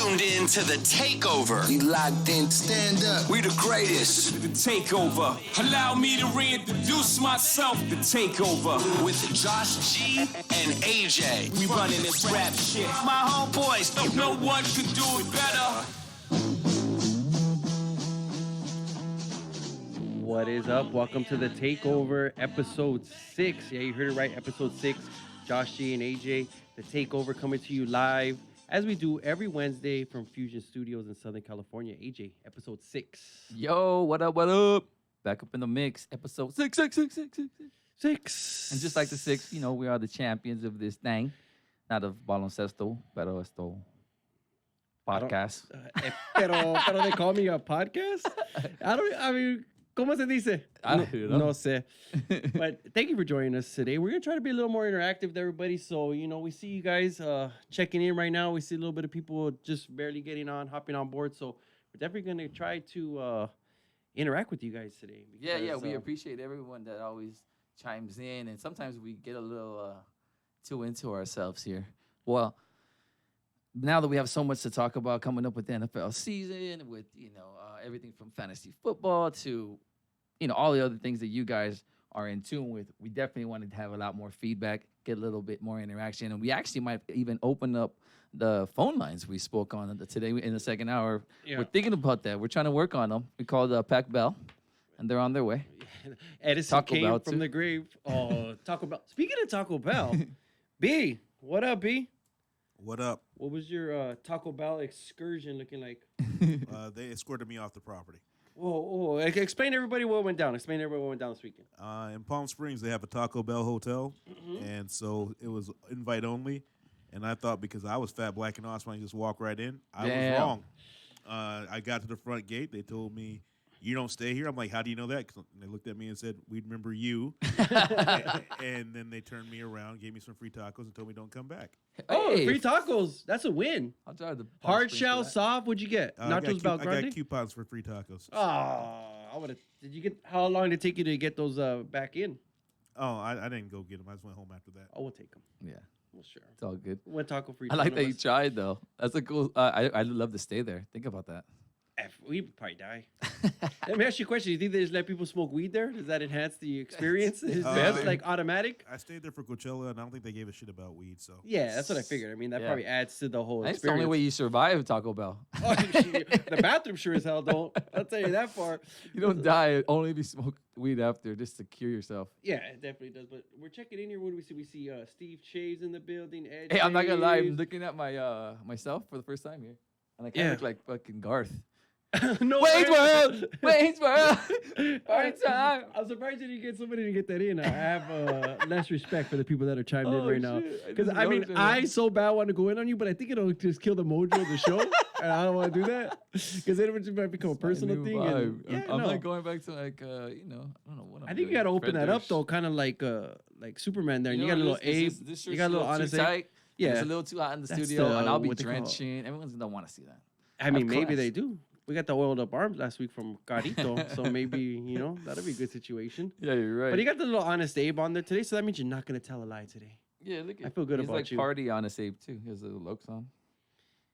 tuned in to The Takeover. We locked in, stand up. We the greatest. The Takeover. Allow me to reintroduce myself. The Takeover. With Josh G and AJ. We running this rap shit. My homeboys, no one could do it better. What is up? Welcome to The Takeover, episode 6. Yeah, you heard it right, episode 6. Josh G and AJ. The Takeover coming to you live, as we do every Wednesday from Fusion Studios in Southern California. AJ, episode 6. Yo, what up, what up? Back up in the mix, episode 6. Six. And just like the 6, you know, we are the champions of this thing. Not of baloncesto, pero esto podcast. Pero they call me a podcast? I mean, ¿cómo se dice? No sé. But thank you for joining us today. We're going to try to be a little more interactive with everybody. So, you know, we see you guys checking in right now. We see a little bit of people just barely hopping on board. So we're definitely going to try to interact with you guys today. Yeah, we appreciate everyone that always chimes in. And sometimes we get a little too into ourselves here. Well, now that we have so much to talk about coming up with the NFL season, with, you know, everything from fantasy football to, you know, all the other things that you guys are in tune with, we definitely wanted to have a lot more feedback, get a little bit more interaction. And we actually might even open up the phone lines we spoke on today in the second hour. Yeah. We're thinking about that. We're trying to work on them. We called Pac Bell, and they're on their way. Edison Taco came Bell, from too. the grave. Oh, Taco Bell. Speaking of Taco Bell, B, what up, B? What up? What was your Taco Bell excursion looking like? They escorted me off the property. Whoa. Explain to everybody what went down. Explain to everybody what went down this weekend. In Palm Springs, they have a Taco Bell hotel, and so it was invite only. And I thought because I was fat, black, and awesome, I could just walk right in. I was Damn. wrong. I got to the front gate. They told me, "You don't stay here." I'm like, "How do you know that?" 'Cause they looked at me and said, "We remember you." and then they turned me around, gave me some free tacos, and told me, "Don't come back." Oh, Hey, free tacos. That's a win. I'll try the Hard shell, soft. What'd you get? I got Nachos I got Belgrande? coupons for free tacos. Oh, I would have. Did you get? How long did it take you to get those back in? Oh, I didn't go get them. I just went home after that. Oh, we'll take them. Yeah, Well, sure. it's all good. One taco free. I like none that of you us. tried, though. That's a cool. I'd love to stay there. Think about that. We'd probably die. Let me ask you a question. Do you think they just let people smoke weed there? Does that enhance the experience? Is that like automatic? I stayed there for Coachella, and I don't think they gave a shit about weed. So Yeah, that's what I figured. I mean, that Yeah. probably adds to the whole That's the experience. only way you survive Taco Bell. Oh, the bathroom sure as hell don't. I'll tell you that far. You don't die only if you smoke weed after, just to cure yourself. Yeah, it definitely does. But we're checking in here. What do we see? We see Steve Chaves in the building. Ed Hey, I'm not gonna lie. I'm Chaves. looking at my myself for the first time here, and I kind of Yeah. look like fucking Garth. No Wayne's way. World, Wayne's World. Party time. I'm surprised you didn't get somebody to get that in. I have less respect for the people that are chimed in Oh, right now. shit. I Because just I mean, noticed it. I so bad want to go in on you, but I think it'll just kill the mojo of the show, and I don't want to do that because then it might become a personal New thing. vibe. And, yeah, I'm no. like going back to like you know, I don't know what. I think you got to open that up though, kind of like Superman there. And you got a little Abe. You got a little honest Abe. tight. Yeah. It's a little too hot in the That's studio, the- and I'll be what they call- drenching. Everyone's gonna want to see that. I mean, maybe class. they do. We got the oiled up arms last week from Carito, so maybe, you know, that'll be a good situation. Yeah, you're right. But you got the little honest Abe on there today, so that means you're not going to tell a lie today. yeah, look at. I feel good he's about like you. Party on a Abe too. He has a little looks on.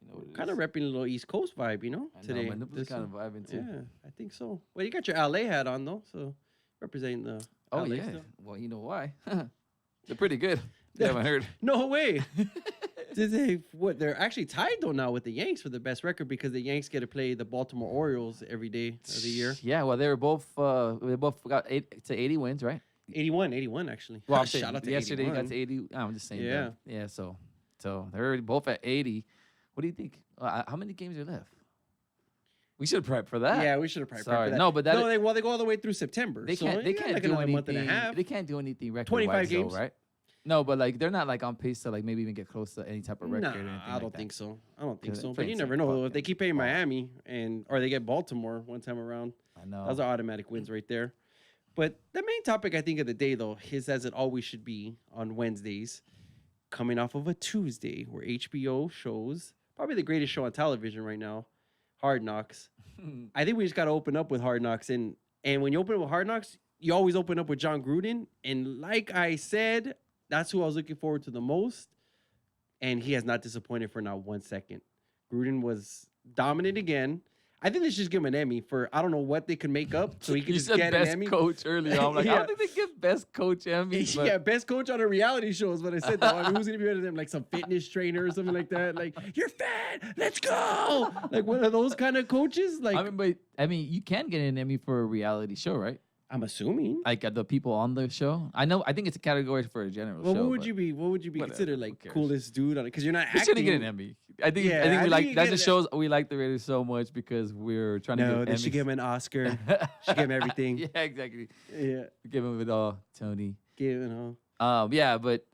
You know what it Kind of is. repping a little East Coast vibe, you know, I know, today. my nipples This kind of one. vibing too. Yeah, I think so. Well, you got your LA hat on, though, so representing the Oh LA yeah. stuff. Well, you know why? They're pretty good. You haven't heard. No way. They're actually tied, though, now with the Yanks for the best record because the Yanks get to play the Baltimore Orioles every day of the year. Yeah, well, they both got 80 wins, right? 81, actually. Well, I'm Shout saying out to yesterday 81. got to 80. I'm just saying. Yeah. Yeah. So they're both at 80. What do you think? How many games are left? We should prep for that. Yeah, we should have probably prepped Sorry. for that. No, but that no, they go all the way through September. they so can't. They yeah, can't like do another anything. month and a half. They can't do anything record 25 games. right? No, but like they're not like on pace to like maybe even get close to any type of record. Nah, or anything I like don't that. think so. I don't think 'Cause so. they're But you playing never some know. If they fucking keep paying ball. Miami or they get Baltimore one time around, I know. those are automatic wins right there. But the main topic I think of the day though is as it always should be on Wednesdays, coming off of a Tuesday where HBO shows probably the greatest show on television right now, Hard Knocks. I think we just got to open up with Hard Knocks, and when you open up with Hard Knocks, you always open up with John Gruden, and like I said, that's who I was looking forward to the most, and he has not disappointed for not 1 second. Gruden was dominant again. I think they should just give him an Emmy for I don't know what they could make up so he could You just said get an best Emmy. coach earlier. I'm like, I Yeah. don't think they give best coach Emmy. But Yeah, best coach on a reality show is what I said. Though. I mean, who's gonna be better than him? Like some fitness trainer or something like that. Like you're fat, let's go. Like one of those kind of coaches. Like I mean, you can get an Emmy for a reality show, right? I'm assuming. Like the people on the show. I think it's a category for a general Well, show. what would but you be? What would you be whatever, considered who like cares? coolest dude on it? Because you're not We acting. shouldn't get an Emmy. I think Yeah, I think I we think like you that get just it. shows we like the Raiders so much because we're trying No, to they give should Emmys. give him an Oscar. should give him everything. Yeah, exactly. Yeah, Give him it all, Tony. give it all. Yeah, but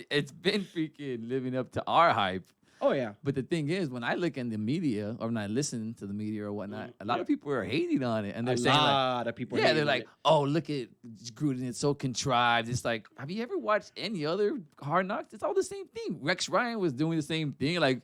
it's been freaking living up to our hype. Oh yeah. But the thing is, when I look in the media or when I listen to the media or whatnot, a lot of people are hating on it, and they're A saying like, lot of people. are yeah, hating they're on like, it. oh, look at Gruden, it's so contrived. It's like, have you ever watched any other Hard Knocks? It's all the same thing. Rex Ryan was doing the same thing. Like,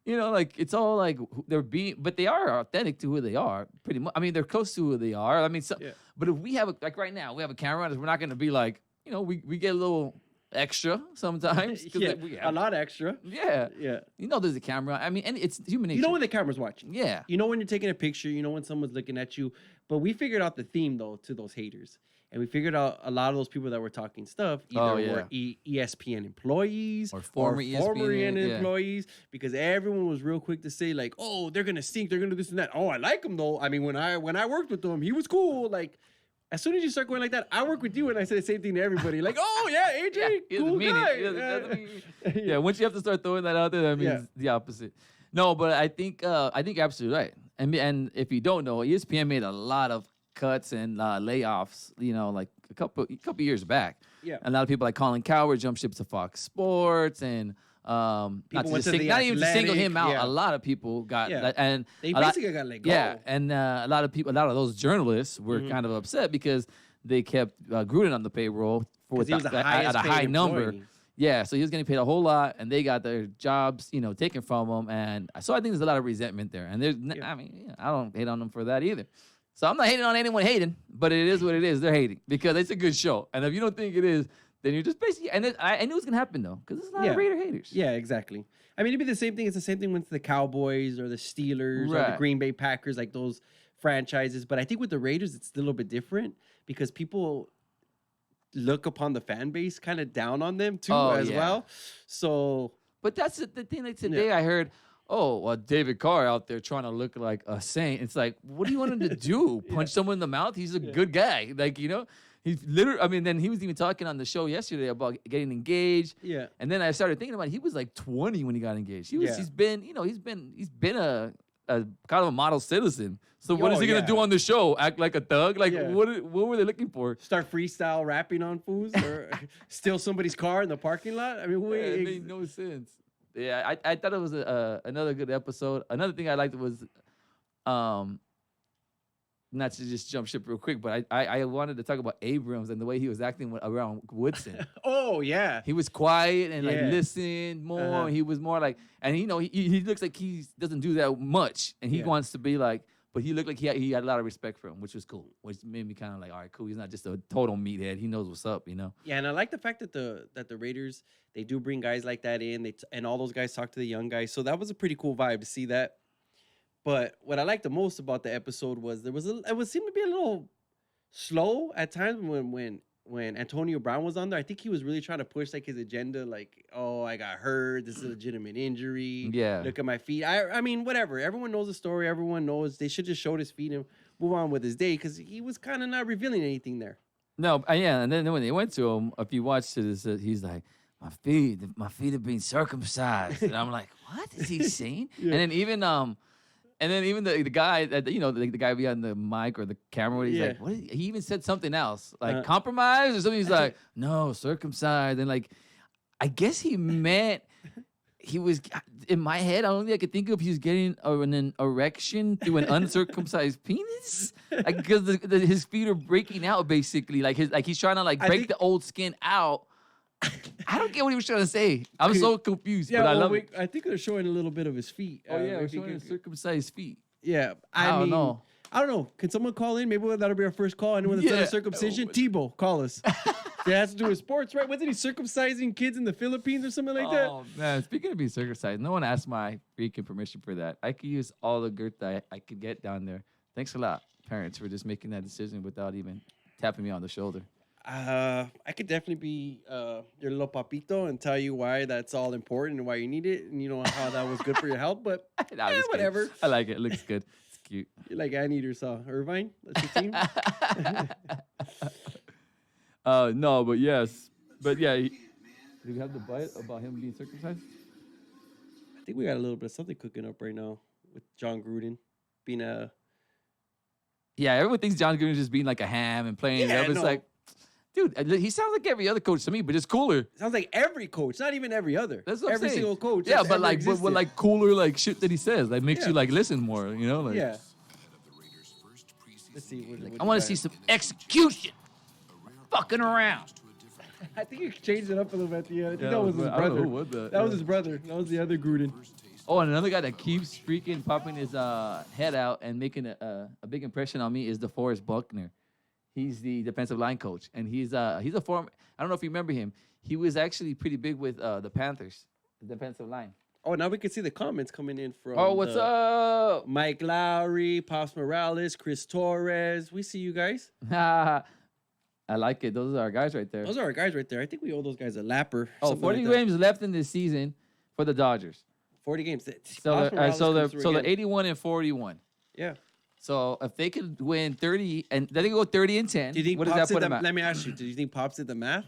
you know, like it's all like they're being, but they are authentic to who they are, pretty much. I mean, they're close to who they are. I mean, so, Yeah. but if we have like right now, we have a camera on us, we're not going to be like, you know, we get a little extra sometimes. 'cause, yeah, like, we a have- lot extra. Yeah. Yeah. You know, there's a camera. I mean, and it's human nature. You know when the camera's watching. Yeah. You know when you're taking a picture. You know when someone's looking at you. But we figured out the theme though to those haters, and we figured out a lot of those people that were talking stuff either Oh, yeah. were ESPN employees Or former ESPN, yeah. employees, because everyone was real quick to say like, oh, they're gonna stink, they're gonna do this and that. Oh, I like him though. I mean, when I worked with him, he was cool. Like. As soon as you start going like that, I work with you, and I say the same thing to everybody. Like, oh yeah, AJ, he doesn't cool mean guy. it. He doesn't mean- Yeah. Once you have to start throwing that out there, that means Yeah. the opposite. No, but I think you're absolutely right. And if you don't know, ESPN made a lot of cuts and layoffs. You know, like a couple years back. Yeah. A lot of people like Colin Cowherd jumped ship to Fox Sports, and not went to The not even to single him Athletic, out. yeah. A lot of people got Yeah. and They a lot- basically got let go. Yeah, and a lot of those journalists were kind of upset because they kept Gruden on the payroll for 'Cause he was the at highest a high paid number. employee. Yeah, so he was getting paid a whole lot, and they got their jobs, you know, taken from them, and so I think there's a lot of resentment there. And I mean, yeah, I don't hate on them for that either. So I'm not hating on anyone hating, but it is what it is. They're hating because it's a good show, and if you don't think it is, then you're just basically. And I knew it was gonna happen though, because there's a lot Yeah. of Raider haters. Yeah, exactly. I mean, it'd be the same thing. It's the same thing with the Cowboys or the Steelers or the Right. Green Bay Packers, like those franchises. But I think with the Raiders, it's a little bit different because people look upon the fan base kind of down on them too Oh, as yeah. well. So But that's the thing. Like today, I heard, oh, well, David Carr out there trying to look like a saint. It's like, what do you want him to do? Punch someone in the mouth? He's a good guy. Like, you know, he's literally. I mean, then he was even talking on the show yesterday about getting engaged. yeah, And then I started thinking about it. He was like 20 when he got engaged. He was. Yeah. He's been. You know, he's been a kind of a model citizen. So what is Oh, he gonna yeah. do on the show? Act like a thug? Like Yeah. what were they looking for? start freestyle rapping on fools or steal somebody's car in the parking lot. I mean, Yeah, it made no sense. Yeah, I thought it was another good episode. Another thing I liked was, not to just jump ship real quick, but I wanted to talk about Abrams and the way he was acting around Woodson. oh yeah, He was quiet and like Yeah. listened more. Uh-huh. He was more like, and you know, he looks like he doesn't do that much, and he Yeah. wants to be like. But he looked like he had a lot of respect for him, which was cool. Which made me kind of like, all right, cool. He's not just a total meathead. He knows what's up, you know. yeah, and I like the fact that the Raiders they do bring guys like that in. And all those guys talk to the young guys, so that was a pretty cool vibe to see that. But what I liked the most about the episode was it seemed to be a little slow at times when Antonio Brown was on there. I think he was really trying to push like his agenda, like, oh, I got hurt. This is a legitimate injury. Yeah. Look at my feet. I mean, whatever. Everyone knows the story. Everyone knows they should just show his feet and move on with his day because he was kind of not revealing anything there. No, yeah, and then when they went to him, if you watch it, he's like, my feet have been circumcised, and I'm like, what is he saying? Yeah. And then even the guy that the guy behind the mic or the camera, he's Yeah. like, what? He even said something else, like Uh, compromise or something. He's like, no, circumcised, and like, I guess he meant. He was in my head. I only I could think of he was getting an erection through an uncircumcised penis, like because his feet are breaking out basically. Like he's trying to like I break think- the old skin out. I don't get what he was trying to say. I'm so confused. Yeah, but I well, love it. I think they're showing a little bit of his feet. Oh yeah, maybe we're showing his circumcised feet. yeah. I I don't mean, know. I don't know. Can someone call in? Maybe that'll be our first call. Anyone that's done Yeah. a circumcision? Tebow, call us. It has to do with sports, right? Wasn't he circumcising kids in the Philippines or something like that? Oh man, speaking of being circumcised, no one asked my freaking permission for that. I could use all the girth that I could get down there. Thanks a lot, parents, for just making that decision without even tapping me on the shoulder. I could definitely be your little papito and tell you why that's all important and why you need it, and you know how that was good for your health. But Nah, I'm just kidding. whatever. I like it. It looks good. It's cute. You're like Anteater saw Irvine. That's your team. No, but yes, but yeah. Do we have the bite about him being circumcised? I think we got a little bit of something cooking up right now with John Gruden being a. Yeah, everyone thinks John Gruden is just being like a ham and playing. Yeah, It's no. like, dude, he sounds like every other coach to me, but just cooler. Sounds like every coach, not even every other. That's what I'm every saying. single coach. Yeah, that's but ever like, existed. but like cooler, like shit that he says, that makes Yeah. you like listen more. You know, like. Yeah. Let's see. What I want to see some execution. Fucking around. I think he changed it up a little bit at the end. I think Yeah, that was his I don't know brother. who was that, That was yeah. his brother. That was the other Gruden. Oh, and another guy that keeps freaking popping his head out and making a big impression on me is DeForest Buckner. He's the defensive line coach, and he's a former. I don't know if you remember him. He was actually pretty big with the Panthers, the defensive line. Oh, now we can see the comments coming in from. Oh, what's up? Mike Lowry, Pops Morales, Chris Torres. We see you guys. I like it. Those are our guys right there. Those are our guys right there. I think we owe those guys a lapper. Oh, something 40 like that. games left in this season for the Dodgers. 40 games. So Pops Morales comes through they're again. 81 and 41. Yeah. So if they could win 30 and then they go 30 and 10, Do you think what does Pops that put did them at? Let me ask you. Do you think Pops did the math?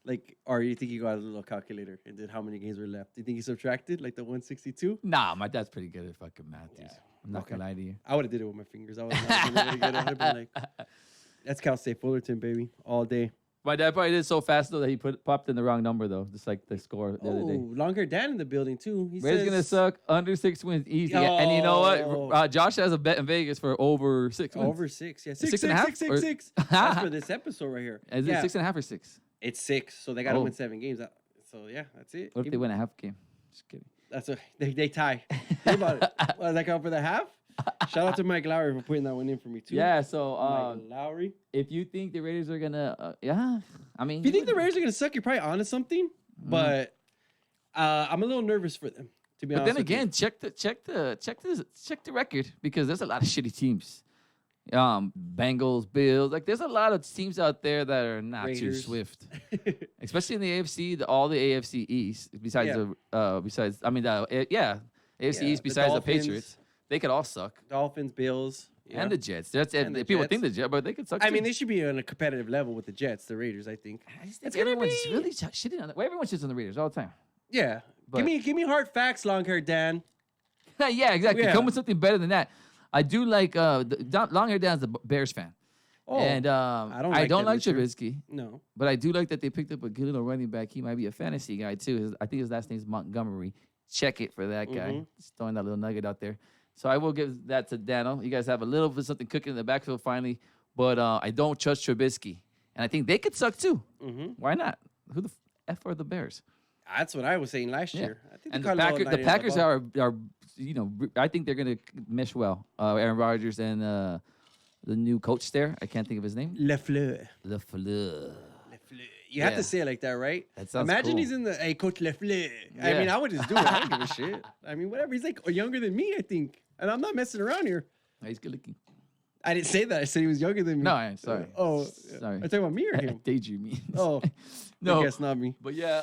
Like, or you think he got a little calculator and did how many games were left? Do you think he subtracted like the 162? Nah, my dad's pretty good at fucking math, dude. Yeah. I'm not Okay. gonna lie to you. I would have did it with my fingers. I would have really good. I would have been like, that's Cal State Fullerton, baby, all day. My dad probably did so fast though that he popped in the wrong number though, just like the score the other Oh, day. long hair Dan in the building too. He Raiders says, gonna suck under 6 wins easy. And you know Oh. what? Josh has a bet in Vegas for over 6 wins. Over 6. Yeah, Six and a half, or- six. That's for this episode right here. Is yeah, it 6.5 or 6? It's 6, so they got to Oh. win 7 games. So yeah, that's it. What if they win a half game? Just kidding. That's a they tie. Think about it. What, does that count for the half? Shout out to Mike Lowry for putting that one in for me too. Yeah, so Mike Lowry. if you think the Raiders are gonna, I mean, If you think the Raiders are gonna suck, you're probably onto something. But I'm a little nervous for them. To be But honest. then with you. again, check the record because there's a lot of shitty teams. Bengals, Bills, like there's a lot of teams out there that are not too Raiders. swift, especially in the AFC. All the AFC East, besides Yeah. AFC Yeah, East, the besides the Dolphins, Patriots, they could all suck. Dolphins, Bills, yeah. And the Jets. That's it. And the People Jets. think the Jets, but they could suck. I too. mean, they should be on a competitive level with the Jets, the Raiders. I think. I just it's think gonna everyone's be- really shitting on it. Well, everyone shits on the Raiders all the time. Yeah. But- give me hard facts, long hair Dan. Yeah, exactly. Yeah. Come with something better than that. I do like Long Hair Dan's a Bears fan. Oh, And I I don't don't like like that this Trubisky, no. but I do like that they picked up a good little running back. He might be a fantasy guy too. I think his last name's Montgomery. Check it for that guy. Mhm. Just throwing that little nugget out there. So I will give that to Dano. You guys have a little bit of something cooking in the backfield finally, but I don't trust Trubisky, and I think they could suck too. Mm-hmm. Why not? Who the f are the Bears? That's what I was saying last Yeah. year. I think And they caught a little The light in Packers ball. are I think they're gonna mesh well. Aaron Rodgers and the new coach there. I can't think of his name. Lefleur. LeFleur. You have Yeah. to say it like that, right? That sounds Imagine cool. he's in the hey Coach Lefleur. I Yeah. mean, I would just do it. I don't give a shit. I mean, whatever. He's like younger than me, I think, and I'm not messing around here. He's good looking. I didn't say that. I said he was younger than me. No, I'm sorry. Oh, Sorry. Are you talking about me or him? Daydreaming. Oh, no. I guess not me. But yeah,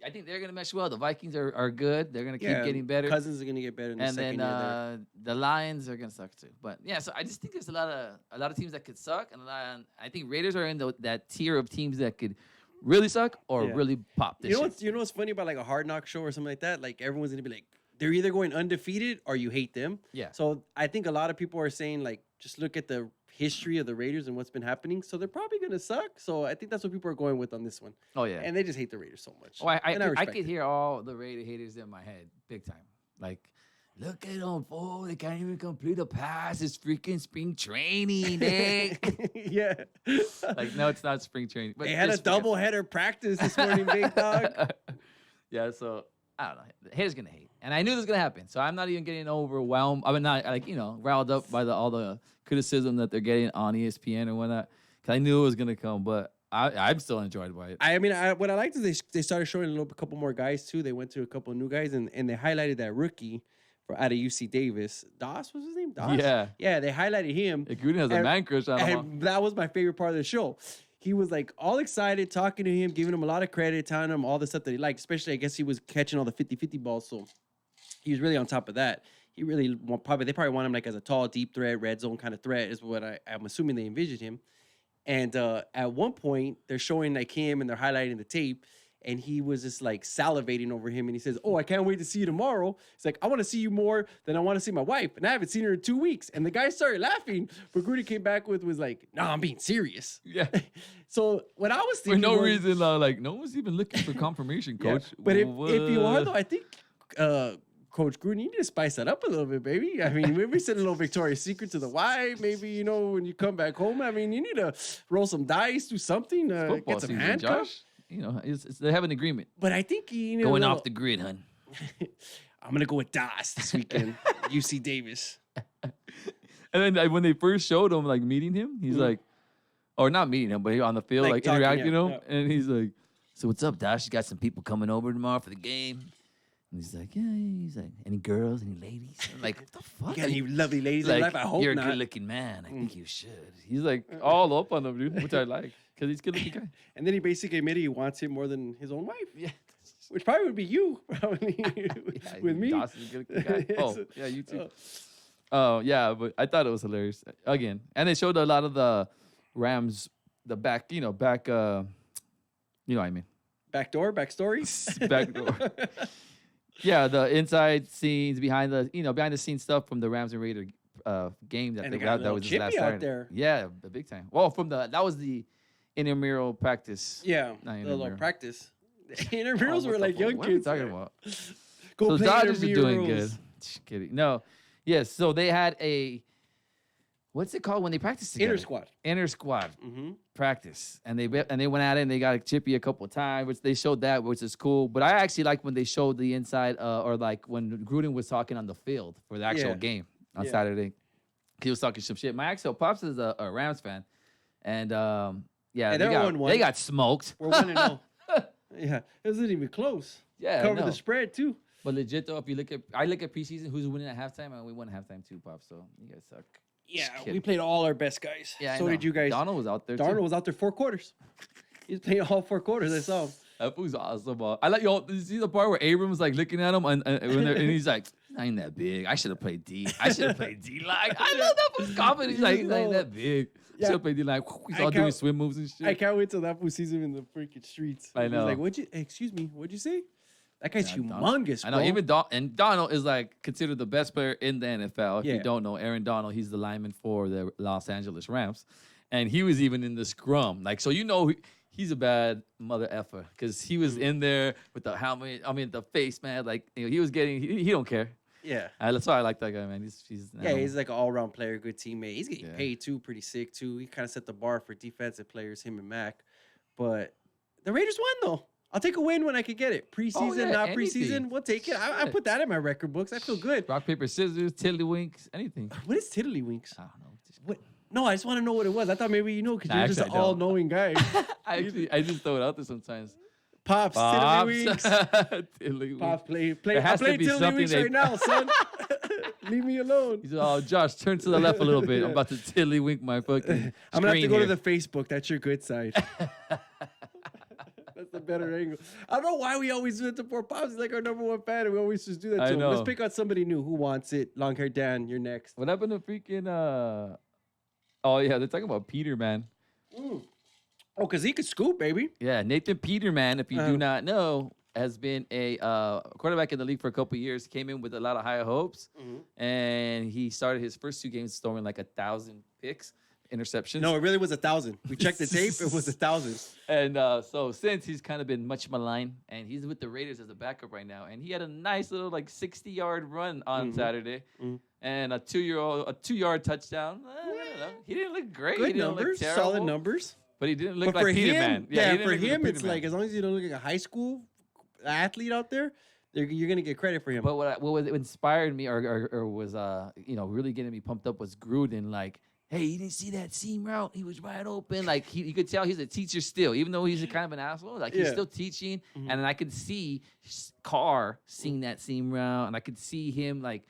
I think they're gonna mesh well. The Vikings are good. They're gonna keep getting better. Cousins are gonna get better in the And second then year there. the Lions are gonna suck too. But yeah, so I just think there's a lot of teams that could suck, and I think Raiders are in that tier of teams that could really suck or Yeah. really pop this year. You know what's funny about like a Hard Knock show or something like that? Like everyone's gonna be like, they're either going undefeated or you hate them. Yeah. So I think a lot of people are saying like, just look at the history of the Raiders and what's been happening. So they're probably gonna suck. So I think that's what people are going with on this one. Oh yeah. And they just hate the Raiders so much. Oh, I And respect could it. hear all the Raider haters in my head, big time. Like, look at them, fool. They can't even complete a pass. It's freaking spring training, eh? Yeah. Like, no, it's not spring training. But They had a just forget. double header practice this morning, big dog. Yeah, so I don't know. The haters gonna hate, and I knew this was gonna happen. So I'm not even getting overwhelmed. I mean, not like riled up by all the criticism that they're getting on ESPN or whatnot. Cause I knew it was gonna come, but I'm still enjoyed by it. I mean, what I liked is they started showing a couple more guys too. They went to a couple of new guys and they highlighted that rookie out of UC Davis. Doss was his name? Doss? Yeah, they highlighted him. Gruden has a And- man crush on him. And that was my favorite part of the show. He was like all excited, talking to him, giving him a lot of credit, telling him all the stuff that he liked. Especially, I guess he was catching all the 50-50 balls. So he was really on top of that. He really they probably want him like as a tall, deep threat, red zone kind of threat is what I'm assuming they envisioned him. And at one point, they're showing like him and they're highlighting the tape. And he was just like salivating over him. And he says, "Oh, I can't wait to see you tomorrow." It's like, "I want to see you more than I want to see my wife. And I haven't seen her in 2 weeks." And the guy started laughing. But Gruden came back was like, "Nah, I'm being serious." Yeah. So what I was For thinking no was- reason, like no one's even looking for confirmation, Yeah, coach. But if you are What? though, I think Coach Gruden, you need to spice that up a little bit, baby. I mean, maybe send a little Victoria's Secret to the wife. Maybe, when you come back home, I mean, you need to roll some dice, do something, Football get some season, handcuffs. Josh. They have an agreement. But I think you need Going a off little- the grid, hun. I'm gonna go with Das this weekend. UC Davis. And then when they first showed him, like meeting him, he's like, or not meeting him, but on the field, Like like talking, interacting yeah, with him, and he's like, "So what's up, Dash? You got some people coming over tomorrow for the game?" And he's like, "Yeah." He's like, "Any girls? Any ladies?" I'm like, "What the fuck?" You got any lovely ladies He's in like, life? I hope "You're a not. Mm. good-looking man. I think you should." He's like all up on him, dude, which I like because he's a good-looking guy. And then he basically admitted he wants him more than his own wife. Yeah. Which probably would be you, probably, Yeah, with me. Dawson's a good guy. Oh, So- yeah, you too. Oh, yeah, but I thought it was hilarious. Again, and they showed a lot of the Rams, the back, you know what I mean. Back story. Back door. Yeah, the inside scenes behind the scenes stuff from the Rams and Raider game And they got a that little was his chippy last out Saturday. there. Yeah, the big time. Well, that was the intramural practice. Yeah, Not the little intramural. practice. The intramurals Oh, were what the like fuck? young What are we kids. talking there. about? Go So play Dodgers are doing intramurals. good. Just kidding. No, yes. So they had what's it called when they practice together? Inter squad Mm-hmm. practice, and they went at it and they got chippy a couple of times, which they showed that, which is cool. But I actually like when they showed the inside, or like when Gruden was talking on the field for the actual Yeah. game on Yeah. Saturday. He was talking some shit. My actual pops is a Rams fan, and yeah, And they they're got, 1-1. they got smoked. We're 1-0. Yeah, it wasn't even close. Yeah, Covered no. the spread too. But legit though, if you look at preseason, who's winning at halftime, and we won at halftime too, Pop. So you guys suck. Yeah, kidding. we played all our best guys. Yeah, I so know. did you guys. Donald was out there Darnold too. was out there 4 quarters. He was playing all 4 quarters. I saw him. That was awesome. I like did you see the part where Abrams like looking at him and he's like, "I ain't that big. I should have played D. I should have played D line." I love that was confident. He's like, "I ain't that big. Yeah. Should have played D line." He's I all doing can't- swim moves and shit. I can't wait till that fool sees him in the freaking streets. I He's know. like, excuse me, what'd you say? That guy's Yeah, Donald. humongous, I know. bro. Even Donald is like considered the best player in the NFL. If Yeah. you don't know, Aaron Donald, he's the lineman for the Los Angeles Rams, and he was even in the scrum. Like, so he's a bad mother effer because he was in there with the helmet. I mean, the face man. Like, he was getting. He don't care. Yeah. That's why I like that guy, man. He's Yeah, he's like an all-around player, good teammate. He's getting Yeah. paid too, pretty sick too. He kind of set the bar for defensive players, him and Mac. But the Raiders won though. I'll take a win when I could get it. Preseason, yeah, not anything. preseason. We'll take it. I Shit. put that in my record books. I feel good. rock paper scissors, tiddlywinks, anything. What is Tiddlywinks? I don't know. What? No, I just want to know what it was. I thought maybe you know because Nah, you're just an actually, I don't. all-knowing guy. I just throw it out there sometimes. Pops, Tiddlywinks. Tiddlywinks. Pops, play. There I has to play be something Tiddlywinks they- right now, son. Leave me alone. He's oh, Josh, turn to the left a little bit. I'm about to tiddlywink my fucking. I'm gonna have to screen go here. to the Facebook. That's your good side. That's the better angle. I don't know why we always do it to poor Pops. He's like our number 1 fan, and we always just do that I to him. Let's know. pick out somebody new. Who wants it? Long hair Dan, you're next. What happened to freaking? Oh yeah, they're talking about Peterman. Oh, because he could scoop, baby. Yeah, Nathan Peterman, if you Uh-huh. do not know, has been a quarterback in the league for a couple of years. Came in with a lot of high hopes, and he started his first 2 games throwing like 1,000 picks, interceptions. No, it really was 1,000. We checked the tape. It was 1,000. And so since he's kind of been much maligned, and he's with the Raiders as a backup right now, and he had a nice little like 60-yard run on Saturday, and a 2-yard touchdown. I don't know. He didn't look great. He Good didn't look numbers, terrible, solid numbers. but he didn't look But for like him, Peterman. yeah, he didn't for look like him, it's Peterman. like as long as you don't look like a high school athlete out there, you're gonna get credit for him. But what inspired me or was really getting me pumped up was Gruden. Like hey, you didn't see that seam route? He was wide open. Like you could tell he's a teacher still, even though he's a kind of an asshole. Like he's Yeah. still teaching, Mhm. and then I could see Carr seeing that seam route, and I could see him like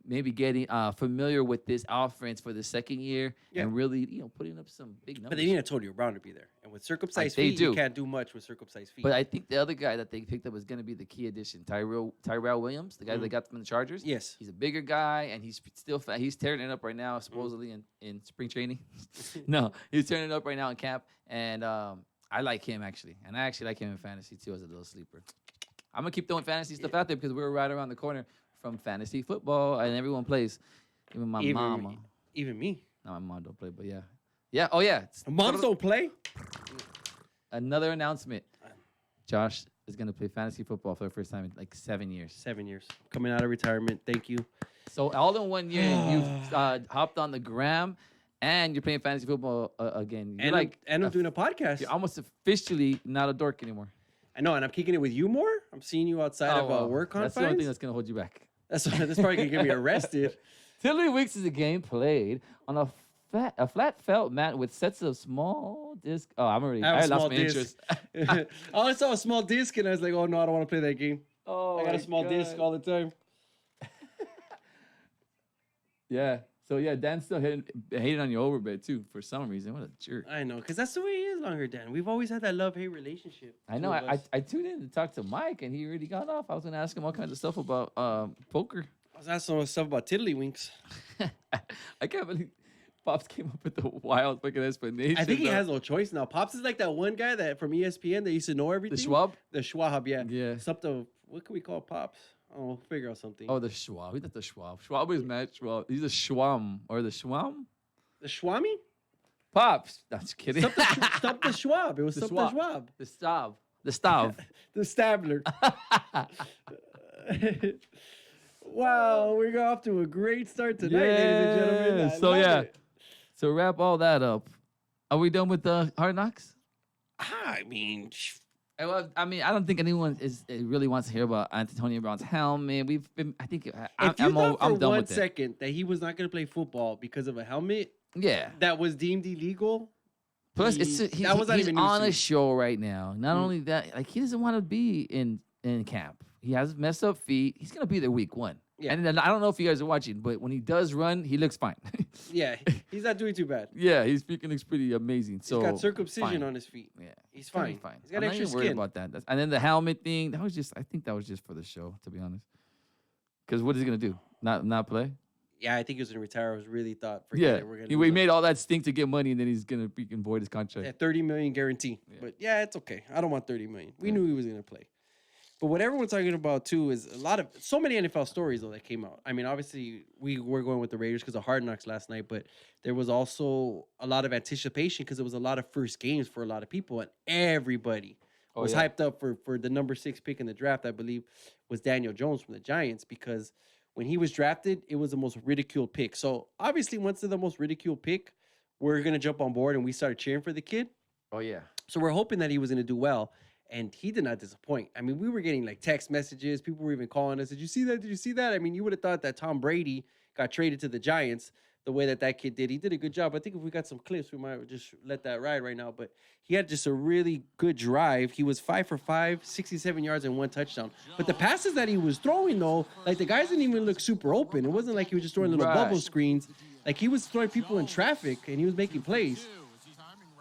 maybe getting familiar with this offense for the second year Yeah. and really, putting up some big numbers. But they need Antonio Brown to be there. And with circumcised they feet, you do. can't do much with circumcised feet. But I think the other guy that they picked up was going to be the key addition, Tyrell Williams, the guy they got from the Chargers. Yes. He's a bigger guy, and he's still fat. He's tearing it up right now, supposedly in spring training. No, he's tearing it up right now in camp, and I like him actually, and I actually like him in fantasy too as a little sleeper. I'm gonna keep throwing fantasy stuff out there because we're right around the corner from fantasy football, and everyone plays. Even my mama. Even me. No, my mom don't play, but yeah. Yeah. Oh yeah. Moms don't play? Another announcement. Josh is gonna play fantasy football for the first time in like 7 years. 7 years. Coming out of retirement. Thank you. So all in 1 year, you've hopped on the gram, and you're playing fantasy football again. You're And I'm doing a podcast. You're almost officially not a dork anymore. I know, and I'm kicking it with you more. I'm seeing you outside of well, work confines. That's the only thing that's gonna hold you back. That's probably gonna get me arrested. Tiddlywinks is a game played on a flat felt mat with sets of small disc. Oh, I have a lost small my disc. interest. I only saw a small disc, and I was like, "Oh no, I don't want to play that game. Oh, I got a my small disc God. all the time." Yeah. So yeah, Dan's still hating on your overbet too for some reason. What a jerk. I know, because that's the way he is, Longer Dan. We've always had that love-hate relationship. I know. two of us. I tuned in to talk to Mike, and he already got off. I was gonna ask him all kinds of stuff about poker. I was asking him stuff about Tiddlywinks. I can't believe Pops came up with the wild fucking explanation. I think he though. has no choice now. Pops is like that one guy that from ESPN that used to know everything. the Schwab. The Schwab, yeah. Yeah. Something. What can we call Pops? Oh, we'll figure out something. Oh, the Schwab. Who's the Schwab? Schwab is Matt Schwab. He's a Schwam or the Schwam. The Schwami? Pops. No, just kidding. Stop the Schwab. It was The something Schwab. Schwab. The Stav. The Stav. The Stabler. Wow, we got off to a great start tonight, ladies and gentlemen. Yeah, I so love yeah. it. So wrap all that up. Are we done with the Hard Knocks? I mean, Well, I mean, I don't think anyone really wants to hear about Antonio Brown's helmet. We've been, I think, if you thought for I'm done one with it. second that he was not going to play football because of a helmet Yeah. that was deemed illegal, Plus, that was not he's even news on to a me. show right now. Not only that, like he doesn't want to be in camp. He has messed up feet. He's gonna be there week 1. Yeah. And then I don't know if you guys are watching, but when he does run, he looks fine. yeah, he's not doing too bad. Yeah, his freaking looks pretty amazing. So He's got circumcision fine. on his feet. Yeah, He's gonna be fine. He's got I'm not extra even worried skin. about that. And then the helmet thing, I think that was just for the show, to be honest. Because what is he gonna do? Not play? Yeah, I think he was going to retire. I was really thought, Yeah, forget it. We're gonna he lose him. made all that stink to get money, and then he's gonna freaking void his contract. Yeah, 30 million guarantee. Yeah. But yeah, it's okay. I don't want 30 million. We Yeah. knew he was going to play. But what everyone's talking about too is so many NFL stories though that came out. I mean, obviously we were going with the Raiders because of Hard Knocks last night, but there was also a lot of anticipation because it was a lot of first games for a lot of people, and everybody Oh, was yeah. hyped up for the number 6 pick in the draft. I believe was Daniel Jones from the Giants, because when he was drafted, it was the most ridiculed pick. So obviously, once they're the most ridiculed pick, we're gonna jump on board and we started cheering for the kid. Oh yeah. So we're hoping that he was going to do well, and he did not disappoint. I mean, we were getting like text messages. People were even calling us. Did you see that? Did you see that? I mean, you would have thought that Tom Brady got traded to the Giants the way that kid did. He did a good job. I think if we got some clips, we might just let that ride right now. But he had just a really good drive. He was 5 for 5, 67 yards and 1 touchdown. But the passes that he was throwing, though, like the guys didn't even look super open. It wasn't like he was just throwing little Right. bubble screens. Like he was throwing people in traffic, and he was making plays.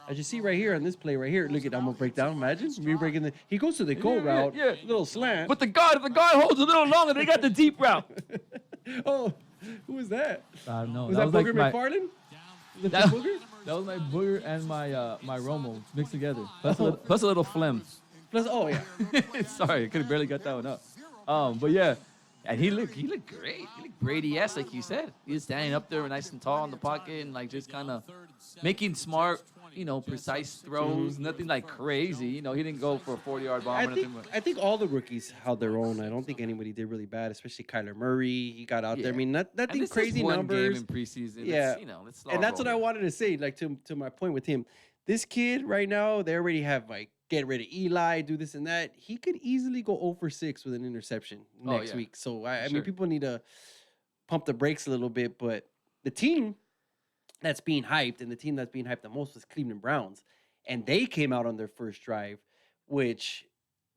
As you see right here on this play right here, look at, I'm gonna break down. Imagine me breaking he goes to the go Yeah, route, yeah. little slant. But if the guard holds a little longer, they got the deep route. Oh, who was that? No, Was that Booger McFarland? Was it That- Booger? That was my booger and my Romo mixed together. Plus a little phlegm. Plus, oh yeah. Sorry, I could have barely got that one up. But yeah, and he looked great. He looked Brady-esque, like you said. He was standing up there nice and tall in the pocket and like just kind of making smart, precise throws. Nothing like crazy. He didn't go for a 40-yard bomb or nothing. But I think all the rookies held their own. I don't think anybody did really bad, especially Kyler Murray. He got out there. I Yeah. mean, and nothing this is crazy one numbers. game in preseason. Yeah. It's And that's what I wanted to say, like to my point with him. This kid right now, they already have like get rid of Eli, do this and that. He could easily go 0 for 6 with an interception next yeah. week. So I Sure. mean, people need to pump the brakes a little bit. But the team, that's being hyped, and the team that's being hyped the most was Cleveland Browns, and they came out on their first drive, which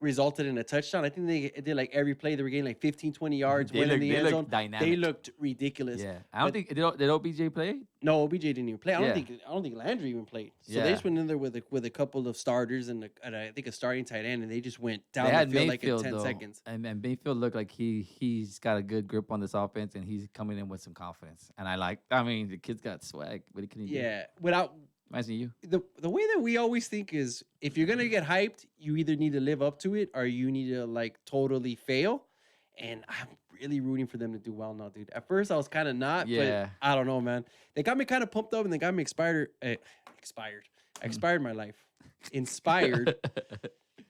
resulted in a touchdown. I think they did like every play. They were getting like 15, 20 yards, They winning look- the they end look zone. They dynamic. looked ridiculous. Yeah, I don't But- think did OBJ play? No, OBJ didn't even play. I Yeah. don't think Landry even played. So Yeah. they just went in there with a couple of starters and I think a starting tight end, and they just went down They the had field Mayfield like in 10 though, seconds. and Mayfield looked like he's got a good grip on this offense, and he's coming in with some confidence. And I mean, the kid's got swag. What can he do? Yeah, without Imagine you. the way that we always think is if you're gonna get hyped, you either need to live up to it or you need to like totally fail. And I'm really rooting for them to do well now, dude. At first, I was kind of not, Yeah. but I don't know, man. They got me kind of pumped up, and they got me expired. Expired my life. Inspired.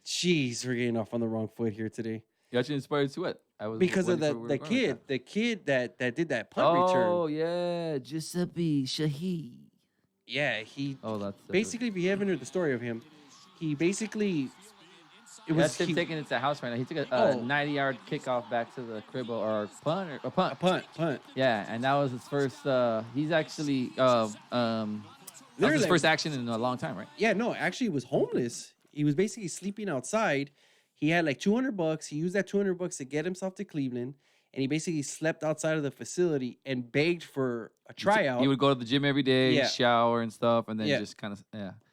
Jeez, we're getting off on the wrong foot here today. You actually inspired to what? I was Because of waiting for where the we're going with the kid that did that punt that. return. Oh yeah, Giuseppe Shaheed. Yeah, he Oh, that's basically, if you haven't heard the story of him, he basically That's him taking it to the house right now. He took a Oh. 90-yard kickoff back to the crib or punt or a punt. a punt. Yeah, and that was his first. He's actually that was his Literally- first action in a long time, right? Yeah, no, actually, he was homeless. He was basically sleeping outside. He had like $200. He used that $200 to get himself to Cleveland, and he basically slept outside of the facility and begged for a tryout. He would go to the gym every day, Yeah. shower and stuff, and then Yeah. just kind of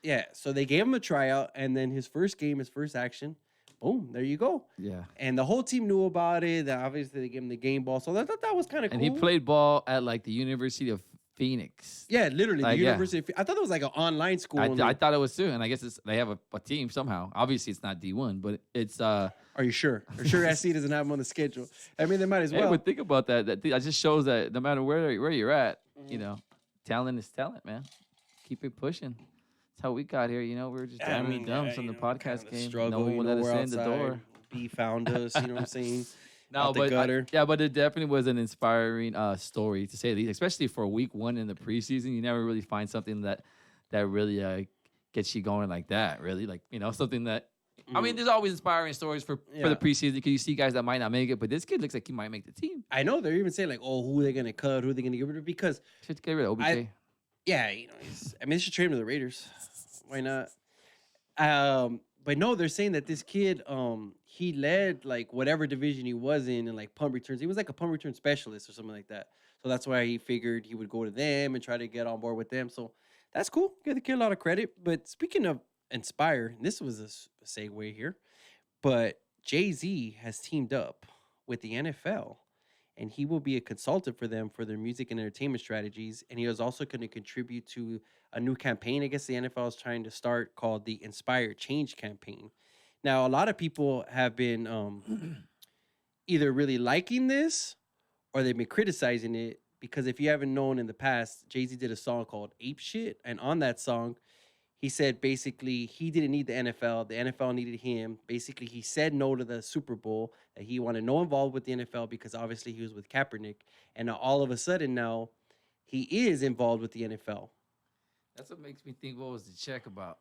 Yeah, so they gave him a tryout, and then his first game, his first action, boom, there you go. yeah. And the whole team knew about it. That obviously they gave him the game ball, so I thought that was kind of cool. And he played ball at like the University of Phoenix. Yeah, literally, Like, the yeah. University. I thought it was like an online school. I thought it was too, and I guess they have a team somehow. Obviously, it's not D1, but it's Are you sure? Are you sure SC doesn't have him on the schedule? I mean, they might as Hey, well. but think about that. That just shows that no matter where you're at, Mm-hmm. you know, talent is talent, man. Keep it pushing. That's how we got here. You know, we were just I jamming mean, dumps yeah, on the you know, podcast kinda game. struggle, No one you would know, let us we're in the door. outside. B found us. You know what I'm saying? No, Out the but gutter. but it definitely was an inspiring story to say the least, especially for week one in the preseason. You never really find something that really gets you going like that. Really, like something that. I mean, there's always inspiring stories for Mm. Yeah. the preseason because you see guys that might not make it, but this kid looks like he might make the team. I know they're even saying like, oh, who are they gonna cut? Who are they gonna get rid of? Because Should get rid of OBJ. yeah, I mean, they should trade him to the Raiders. Why not? But no, they're saying that this kid, he led like whatever division he was in like punt returns. He was like a punt return specialist or something like that. So that's why he figured he would go to them and try to get on board with them. So that's cool. Give the kid a lot of credit. But speaking of inspire, this was a segue here, but Jay-Z has teamed up with the NFL, and he will be a consultant for them for their music and entertainment strategies. And he is also going to contribute to a new campaign, I guess the NFL is trying to start, called the Inspire Change campaign. Now, a lot of people have been either really liking this or they've been criticizing it, because if you haven't known in the past, Jay-Z did a song called Ape Shit. And on that song, he said basically he didn't need the NFL. The NFL needed him. Basically, he said no to the Super Bowl, that he wanted no involved with the NFL because obviously he was with Kaepernick. And now all of a sudden now he is involved with the NFL. That's what makes me think. What was the check about?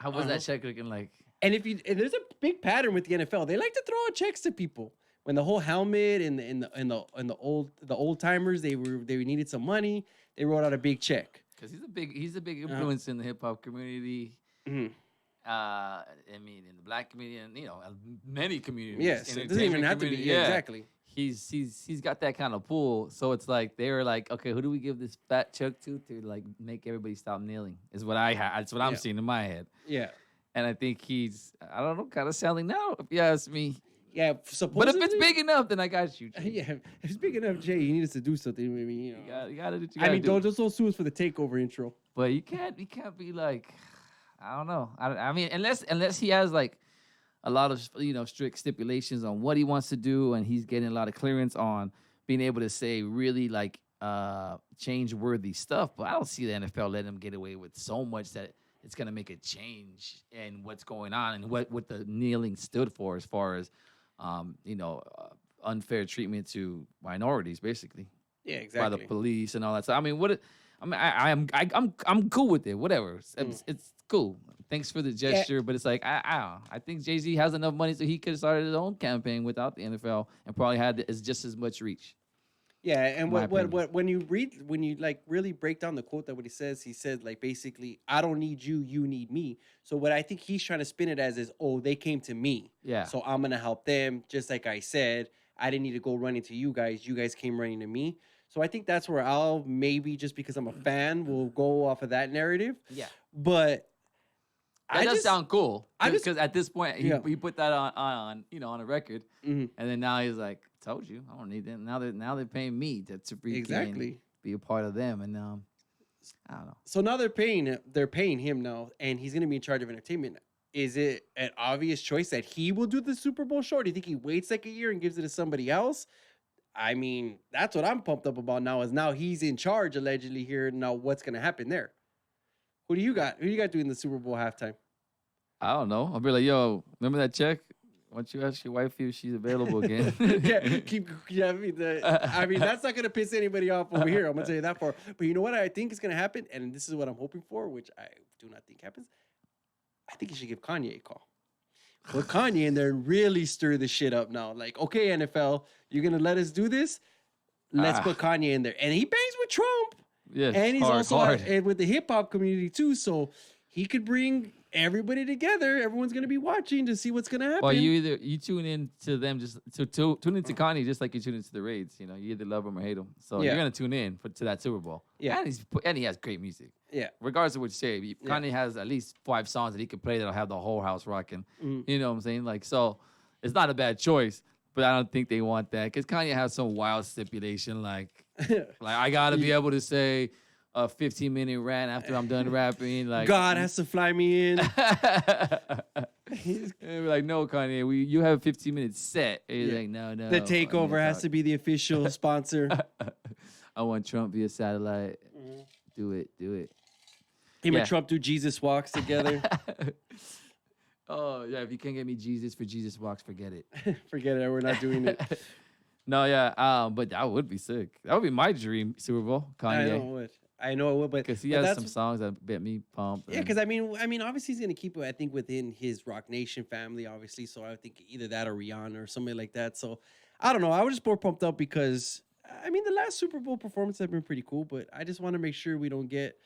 How was that check looking like? And there's a big pattern with the NFL. They like to throw out checks to people. When the whole helmet and the old timers, they needed some money, they wrote out a big check. Because he's a big influence in the hip hop community. Mhm. I mean, in the black community, and many communities. Yes, it doesn't even have to be. Entertainment Yeah, community, exactly. He's got that kind of pull. So it's like they were like, okay, who do we give this fat check to like make everybody stop kneeling? Is what that's what I'm Yeah. seeing in my head. Yeah. And I think he's, I don't know, kind of selling now, if you ask me. Yeah, But supposedly. if it's big enough, then I got you. Jay. Yeah, if it's big enough, Jay, you need us to do something. Maybe, You gotta do what you I gotta mean, do. don't sue us for the takeover intro. But you can't be like, I don't know. I mean, unless he has like a lot of strict stipulations on what he wants to do, and he's getting a lot of clearance on being able to say really like change worthy stuff. But I don't see the NFL letting him get away with so much that it's gonna make a change in what's going on and what the kneeling stood for as far as unfair treatment to minorities, basically Yeah, by exactly. the police and all that. So I mean, I'm cool with it. Whatever, it's cool. Thanks for the gesture, but it's like I think Jay-Z has enough money so he could have started his own campaign without the NFL and probably had just as much reach. Yeah, and my what when you like really break down the quote that what he said like basically, I don't need you, you need me. So what I think he's trying to spin it as is, oh, they came to me. Yeah. So I'm gonna help them. Just like I said, I didn't need to go running to you guys came running to me. So I think that's where I'll maybe just because I'm a fan will go off of that narrative. Yeah. But That does sound cool. I just- Because at this point, he, Yeah. he put that on on a record, Mhm. and then now he's like, "Told you, I don't need them." Now they're paying me to freaking Exactly. be a part of them, and I don't know. So now they're paying him now, and he's gonna be in charge of entertainment. Is it an obvious choice that he will do the Super Bowl show? Or do you think he waits like a year and gives it to somebody else? I mean, that's what I'm pumped up about now. Is now he's in charge allegedly here. Now what's gonna happen there? Who do you got? Who do you got doing the Super Bowl halftime? I don't know. I'll be like, "Yo, remember that check? Why don't you ask your wife if she's available again?" I mean, that's not gonna piss anybody off over here. I'm gonna tell you that for. But you know what I think is gonna happen, and this is what I'm hoping for, which I do not think happens. I think you should give Kanye a call. Put Kanye in there and really stir the shit up now. Like, okay, NFL, you're gonna let us do this? Let's put Kanye in there, and he bangs with Trump, Yes, and he's hard, also hard. and with the hip hop community too. So he could bring everybody together. Everyone's gonna be watching to see what's gonna happen. Well, you tune in to them just to tune into Kanye just like you tune into the Raids. You know, you either love them or hate them. So Yeah. you're gonna tune in to that Super Bowl. Yeah. and he has great music. Yeah. Regardless of what you say, Kanye has at least 5 songs that he could play that'll have the whole house rocking. Mm. You know what I'm saying? Like, so it's not a bad choice, but I don't think they want that because Kanye has some wild stipulation like I gotta be able to say a 15-minute rant after I'm done rapping. Like God has to fly me in. And we're like, no, Kanye, you have a 15-minute set. And he's Yeah. like, no. The takeover has to be the official sponsor. I want Trump via satellite. Mm-hmm. Do it. Him Yeah. and Trump do Jesus walks together. Oh, yeah, if you can't get me Jesus for Jesus Walks, forget it. Forget it. We're not doing it. No, yeah, but that would be sick. That would be my dream Super Bowl, I know it Kanye. would. I know it would, but Because he but has that's- some songs that get me pumped. Yeah, and- because I mean, obviously he's gonna keep it. I think within his Rock Nation family, obviously. So I think either that or Rihanna or somebody like that. So I don't know. I was just more pumped up because I mean the last Super Bowl performance have been pretty cool, but I just want to make sure we don't get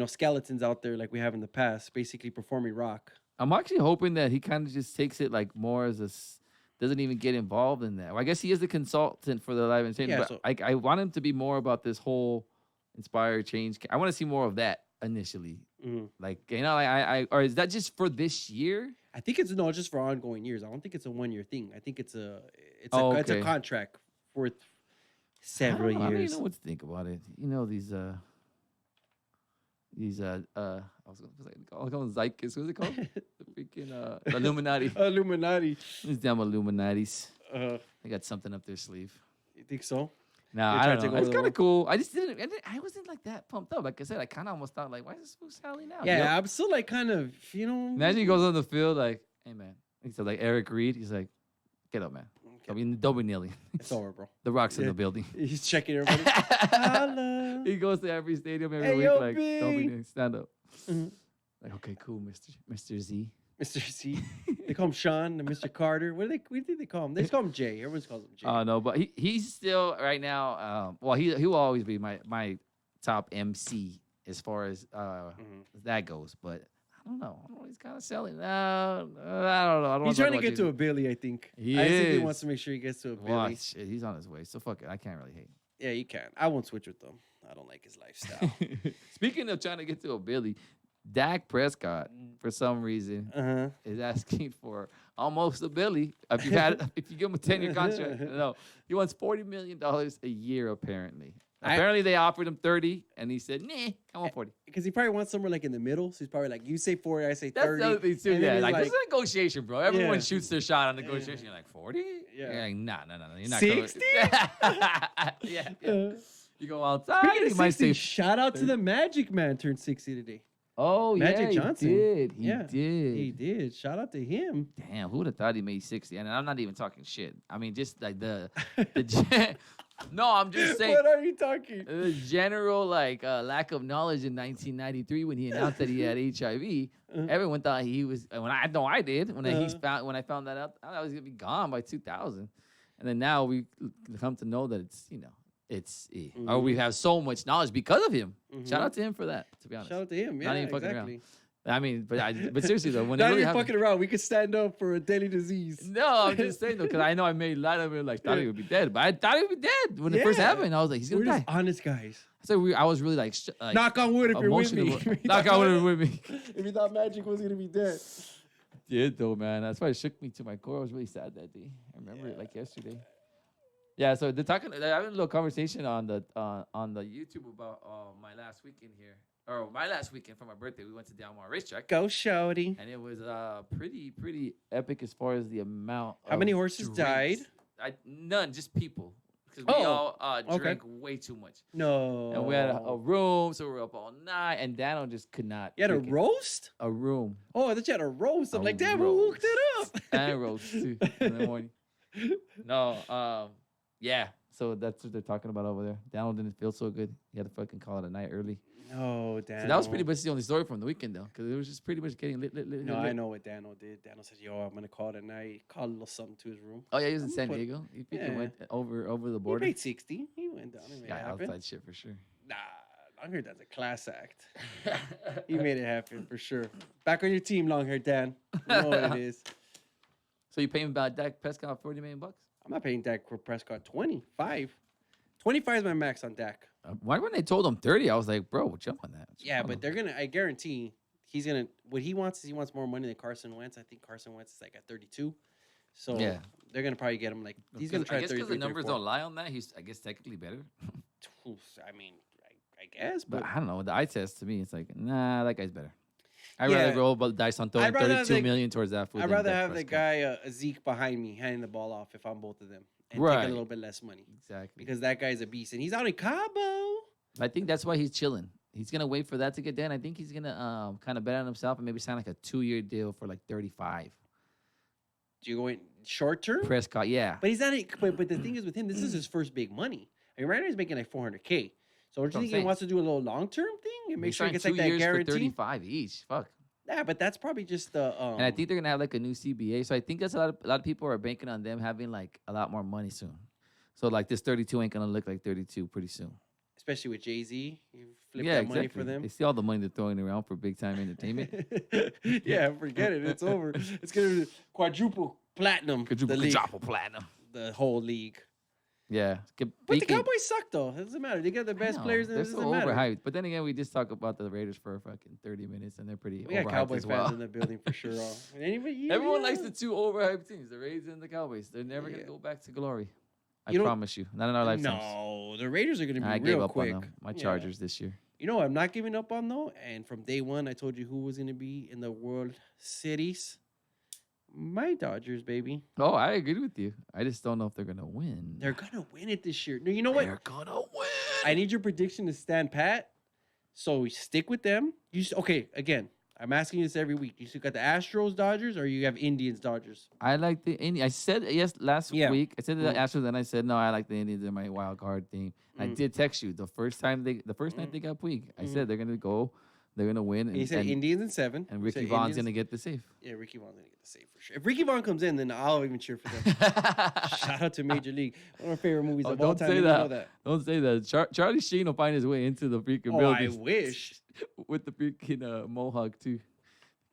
skeletons out there like we have in the past, basically performing rock. I'm actually hoping that he kind of just takes it like more as doesn't even get involved in that. Well, I guess he is a consultant for the live entertainment, Yeah, but I want him to be more about this whole inspire change. I want to see more of that initially. Mhm. Like, or is that just for this year? I think it's just for ongoing years. I don't think it's a 1 year thing. I think it's a it's a Okay. contract for I several don't years. know what to think about it. You know, these I was gonna call them Zeitgeist. What's it called? The freaking the Illuminati. Illuminati. These damn Illuminatis. Uh, They got something up their sleeve. you think so? No, They I tried don't to know. go It's the kind wrong- of cool. I wasn't like that pumped up. Like I said, I kind of almost thought like, why is this fool Sally now? Yeah, You know? I'm still like kind of Imagine he goes on the field like, hey man. He said like Eric Reed. He's like, get up, man. Don't be kneeling. It's over, bro. The Rock's in Yeah. the building. He's checking everybody. Holla. He goes to every stadium every Hey, week. yo, Like, don't be big. kneeling. Stand up. Mhm. Like, okay, cool, Mr. Z. Mr. C. They call him Sean and Mr. Carter. What do they call him? They just call him Jay. Everyone calls him Jay. No, but he's still right now. Well, he will always be my top MC as far as that goes. But I don't know. He's kind of selling. No, I don't know. I don't He's wanna trying to talk get about to a Billy, I think. He I think he is. wants to make sure he gets to a Billy. Well, shit, he's on his way. So fuck it. I can't really hate. Yeah, you can. I won't switch with them. I don't like his lifestyle. Speaking of trying to get to a Billy, Dak Prescott, for some reason, Uh-huh. is asking for almost a Billy. If you give him a 10-year contract, no, he wants $40 million a year. Apparently, they offered him 30, and he said, "Nah, I want 40." Because he probably wants somewhere like in the middle. So he's probably like, you say 40, I say 30. That's the other thing too. and then Yeah, he's like this is a negotiation, bro. Everyone Yeah. shoots their shot on negotiation. You're like 40? Yeah. You're like, no. You're not 60? yeah. Uh, You go outside. Speaking he of might 60, say, shout out to the Magic Man turned 60 today. "Oh Magic yeah, Johnson. he did. He Yeah, did. He did. Shout out to him. Damn, who would have thought he made 60? And I'm not even talking shit. I mean, just like no, I'm just saying. What are you talking? The general lack of knowledge in 1993 when he announced that he had HIV. Everyone thought he was. When I know I did when I found that out, I thought I was gonna be gone by 2000. And then now we come to know that it's or we have so much knowledge because of him. Shout out to him for that. To be honest, Shout out to him. Yeah, Not even fucking exactly. around. I mean, but seriously though, when it Not really even happened, fucking around. We could stand up for a deadly disease. no, I'm just saying though, because I know I made a lot of it. Like thought he would be dead, but I thought he would be dead when it first Yeah. happened. I was like, he's gonna We're die. just honest guys. So I was really like Knock on wood if you're with me. emotional. Knock on wood with me. If you thought Magic was gonna be dead. Did though, man. That's why it shook me to my core. I was really sad that day. I remember it like yesterday. Yeah, so they're having a little conversation on the YouTube about my last weekend here, or my last weekend for my birthday. We went to Del Mar Racetrack, Go, shouty. and it was pretty epic as far as the amount. How many of horses drinks. died? None, just people, because we all okay. drank way too much, No. and we had a room, so we were up all night, and Dano just could not. You had a freaking- roast? a room Oh, I thought you had a roast. I'm A like, damn, who hooked it up? and roast too in the morning. No, yeah. So that's what they're talking about over there. Daniel didn't feel so good. He had to fucking call it a night early. No, Dan. So that was pretty much the only story from the weekend, though, because it was just pretty much getting lit. No, I know what Daniel did. Daniel said, yo, I'm going to call it a night. Called a little something to his room. Oh yeah, he was in I'm San put- Diego. He freaking yeah. went over the He border. paid 60. He went down and made it Yeah, happen. outside shit for sure. Nah, Longhair Dan's a class act. He made it happen for sure. Back on your team, Longhair Dan. You know what it is. So you paying about Dak Prescott $40 million? I'm not paying Dak Prescott 25. 25 is my max on Dak. Why when they told him 30, I was like, bro, jump on that. Yeah, but they're gonna. I guarantee he's gonna. What he wants is he wants more money than Carson Wentz. I think Carson Wentz is like at 32. So Yeah. they're gonna probably get him like he's gonna try I guess because 33. the numbers 34. don't lie on that. He's I guess technically better. Oof, I mean, I guess, But but I don't know. The eye test to me, it's like, nah, that guy's better. I'd Yeah. rather roll the dice on throwing I'd rather have 32 the- million towards that fool. I'd than rather Dak have the Prescott. guy a Zeke behind me handing the ball off if I'm both of them and take Right. a little bit less money Exactly. because that guy's a beast and he's out in Cabo. I think that's why he's chilling. He's gonna wait for that to get done. I think he's gonna kind of bet on himself and maybe sign like a 2-year deal for like 35. Do you go in short term? Prescott, yeah. But he's not. But the thing is with him, this is his first big money. I mean, right now he's making like 400K. So don't you what I'm think he saying. wants to do a little long term thing and make He sure he signed gets 2 like that years for guarantee? 35 each. Fuck. Yeah, but that's probably just the. And I think they're gonna have like a new CBA. So I think that's a lot of people are banking on them having like a lot more money soon. So like this 32 ain't gonna look like 32 pretty soon. especially with Jay-Z, you flip Yeah, that money exactly. for them. They see all the money they're throwing around for big time entertainment. Yeah, forget it. It's over. It's gonna be quadruple platinum. the league, platinum. the whole league. Yeah. But the Cowboys suck though. It doesn't matter. They got the best players. They're It so doesn't matter. overhyped. But then again, we just talk about the Raiders for fucking 30 minutes, and they're pretty We got overhyped Cowboys as well. fans in the building for sure. Anybody, Everyone likes the two overhyped teams, the Raiders and the Cowboys. They're never Yeah. gonna go back to glory. I You know- promise you. Not in our lifetimes. No, the Raiders are going to be I real gave up quick. on them. My Yeah. Chargers this year. You know what I'm not giving up on though? And from day one, I told you who was going to be in the World Series. My Dodgers, baby. Oh, I agree with you. I just don't know if they're gonna win. They're going to win it this year. No, you know what? They're gonna win. I need your prediction to stand pat. So stick with them. Okay, again, I'm asking you this every week. You still got the Astros, Dodgers, or you have Indians, Dodgers? I like the Indians. I said yes last Yeah. week. I said the Mhm. Astros, then I said no. I like the Indians in my wild card team. I Mhm. did text you the first night they got Puig. I said they're gonna go, they're gonna win, And you said Indians in 7. and You Ricky said Vaughn's Indians- gonna get the save. Yeah, Ricky Vaughn's gonna get the save for sure. If Ricky Vaughn comes in, then I'll even cheer for them. Shout out to Major League. One of my favorite movies Oh, of all don't time. say You that. know that. Don't say that. Charlie Sheen will find his way into the freaking Oh, I building wish. with the freaking mohawk too.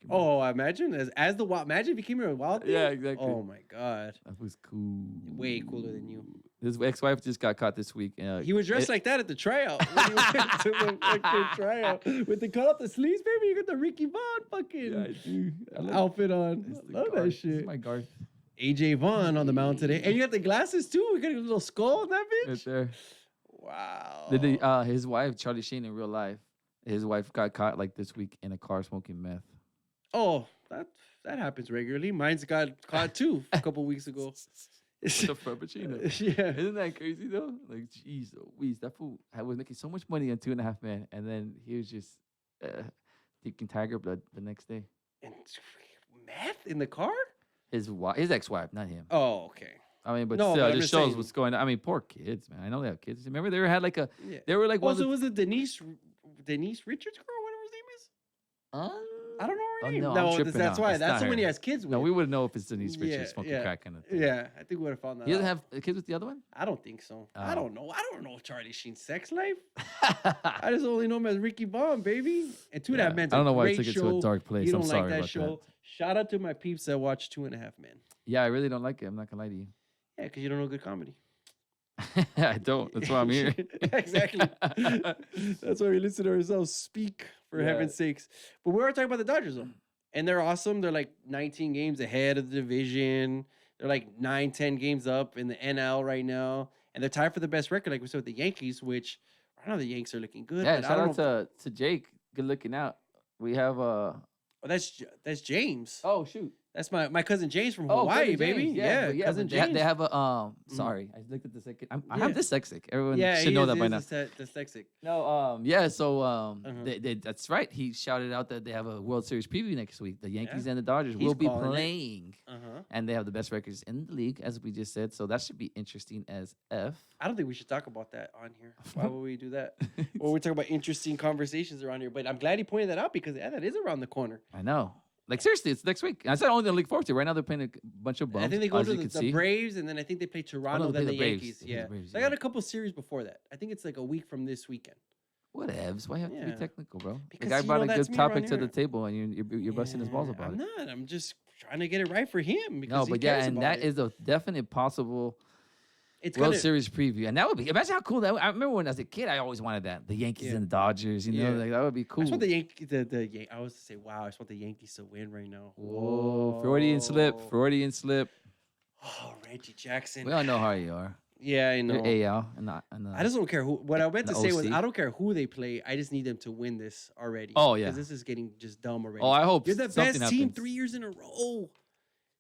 Oh, imagine as the wild. Imagine if he came here with wild. Yeah, Thing. exactly. Oh my god, That was cool. way cooler than you. His ex-wife just got caught this week. He was dressed like that at the tryout. When he went to the fucking tryout with the cut off the sleeves, baby. You got the Ricky Vaughn fucking Yeah, I do. I love, outfit on. it's the Love Garth. that This is shit. my Garth AJ Vaughn on the mound today, and you got the glasses too. We got a little skull on that right bitch. there. Wow. Did they, his wife, Charlie Sheen, in real life, his wife got caught like this week in a car smoking meth. Oh, that happens regularly. Mine's got caught too a couple weeks ago. The Frappuccino. Yeah. Isn't that crazy though? Like, jeez, Louise, that fool was making so much money on 2.5 Men, and then he was just taking tiger blood the next day. And meth in the car? His ex-wife, not him. Oh, okay. I mean, but No, still, but it I'm just just shows saying- what's going on. I mean, poor kids, man. I know they have kids. Remember, they had like Yeah. they were like one Also, of the, was it Denise Richards girl, whatever his name is? I don't know her Oh, name. no, I'm No, tripping that's now. why. It's That's not the one he her. has kids with. No, we would know if it's Denise Richards Yeah, smoking yeah. crack kind of thing. Yeah, I think we would have found that. He doesn't out. have kids with the other one? I don't think so. I Oh. don't know. I don't know Charlie Sheen's sex life. I just only know him as Ricky Bond, baby. And Two and a Half Yeah. Men's I don't a know why I great took it to show. a dark place. You don't I'm like sorry that about show? that. Shout out to my peeps that watch Two and a Half Men. Yeah, I really don't like it. I'm not gonna lie to you. Yeah, because you don't know good comedy. I don't. That's why I'm here. Exactly. That's why we listen to ourselves speak, for Yeah. heaven's sakes. But we were talking about the Dodgers, though. And they're awesome. They're like 19 games ahead of the division. They're like 9-10 games up in the NL right now. And they're tied for the best record, like we said with the Yankees, which right now the Yankees are looking good. Yeah, but I shout don't out know. to Jake. Good looking out. We have Oh, that's James. Oh shoot. That's my cousin James from Oh, Hawaii, cousin baby. James. Yeah, but cousin but they, James. they have a sorry, I looked at the second. I have Yeah. dyslexic. Everyone yeah, should he know is, that he by is now. dyslexic. No, yeah, so Uh-huh. that's right. He shouted out that they have a World Series preview next week. The Yankees Yeah. and the Dodgers He's will be calling it. playing, Uh-huh. and they have the best records in the league, as we just said. So that should be interesting as f. I don't think we should talk about that on here. Why would we do that? Or we talk about interesting conversations around here. But I'm glad he pointed that out because that is around the corner. I know. Like seriously, it's next week. I said only to look forward to. Right now they're playing a bunch of bums. I think they go as to you the can see. Braves, and then I think they play Toronto, they then play the the Braves. Yankees. They play the Yeah, Braves, so I yeah. got a couple series before that. I think it's like a week from this weekend. Whatevs. Why you have to Yeah. be technical, bro? Because, the guy you brought know, a that's good me topic around to the here. table, and you're busting his balls Yeah, about I'm it. not. I'm just trying to get it right for him. Because No, he but yeah, cares and about that it. is a definite possible It's World gonna, Series preview, and that would be. Imagine how cool that. I remember when I was a kid, I always wanted that. The Yankees Yeah. and the Dodgers, you know, Yeah. like that would be I cool. just want the Yankees. I was to say, wow, I just want the Yankees to win right now. Whoa, Freudian slip, Freudian slip. Oh, Reggie Jackson. We all know how you are. Yeah, I know. You're AL, and not. I just don't care who. What I meant to the say was, OC. I don't care who they play. I just need them to win this already. Oh, yeah. because this is getting just dumb already. Oh, I hope You're the something best team happens. 3 years in a row.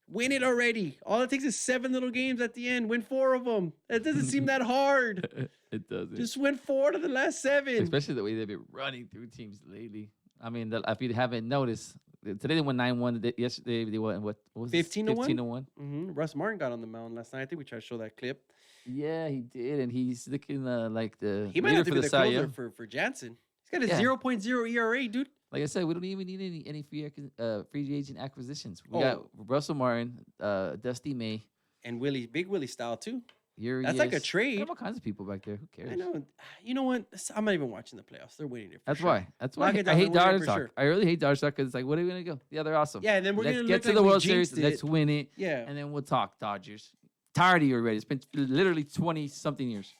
Win it already. All it takes is 7 little games at the end. Win 4 of them. It doesn't seem that hard. It doesn't. Just win 4 to the last 7. Especially the way they've been running through teams lately. I mean, if you haven't noticed, today they won 9-1. Yesterday they won what was 15 to 1? 15-1. Russ Martin got on the mound last night. I think we tried to show that clip. Yeah, he did, and he's looking like the He might leader have to for be the the Cy closer Young. for Jansen. He's got a Yeah. 0.0 ERA, dude. Like I said, we don't even need any free agent acquisitions. We Oh. got Russell Martin, Dusty May, And Big Willie style too. Urias. That's like a We trade. have all kinds of people back there. Who cares? I know. You know what? I'm not even watching the playoffs. They're winning it. For That's sure. why. That's why Nuggets I are hate winning it Dodgers for talk. sure. I really hate Dodgers talk because it's like, what are we gonna go? Yeah, they're awesome. Yeah, and then we're Let's gonna get look to like the we World Series. jinxed Let's it. win it. Yeah. And then we'll talk Dodgers. Tired of you already. It's been literally 20 something years.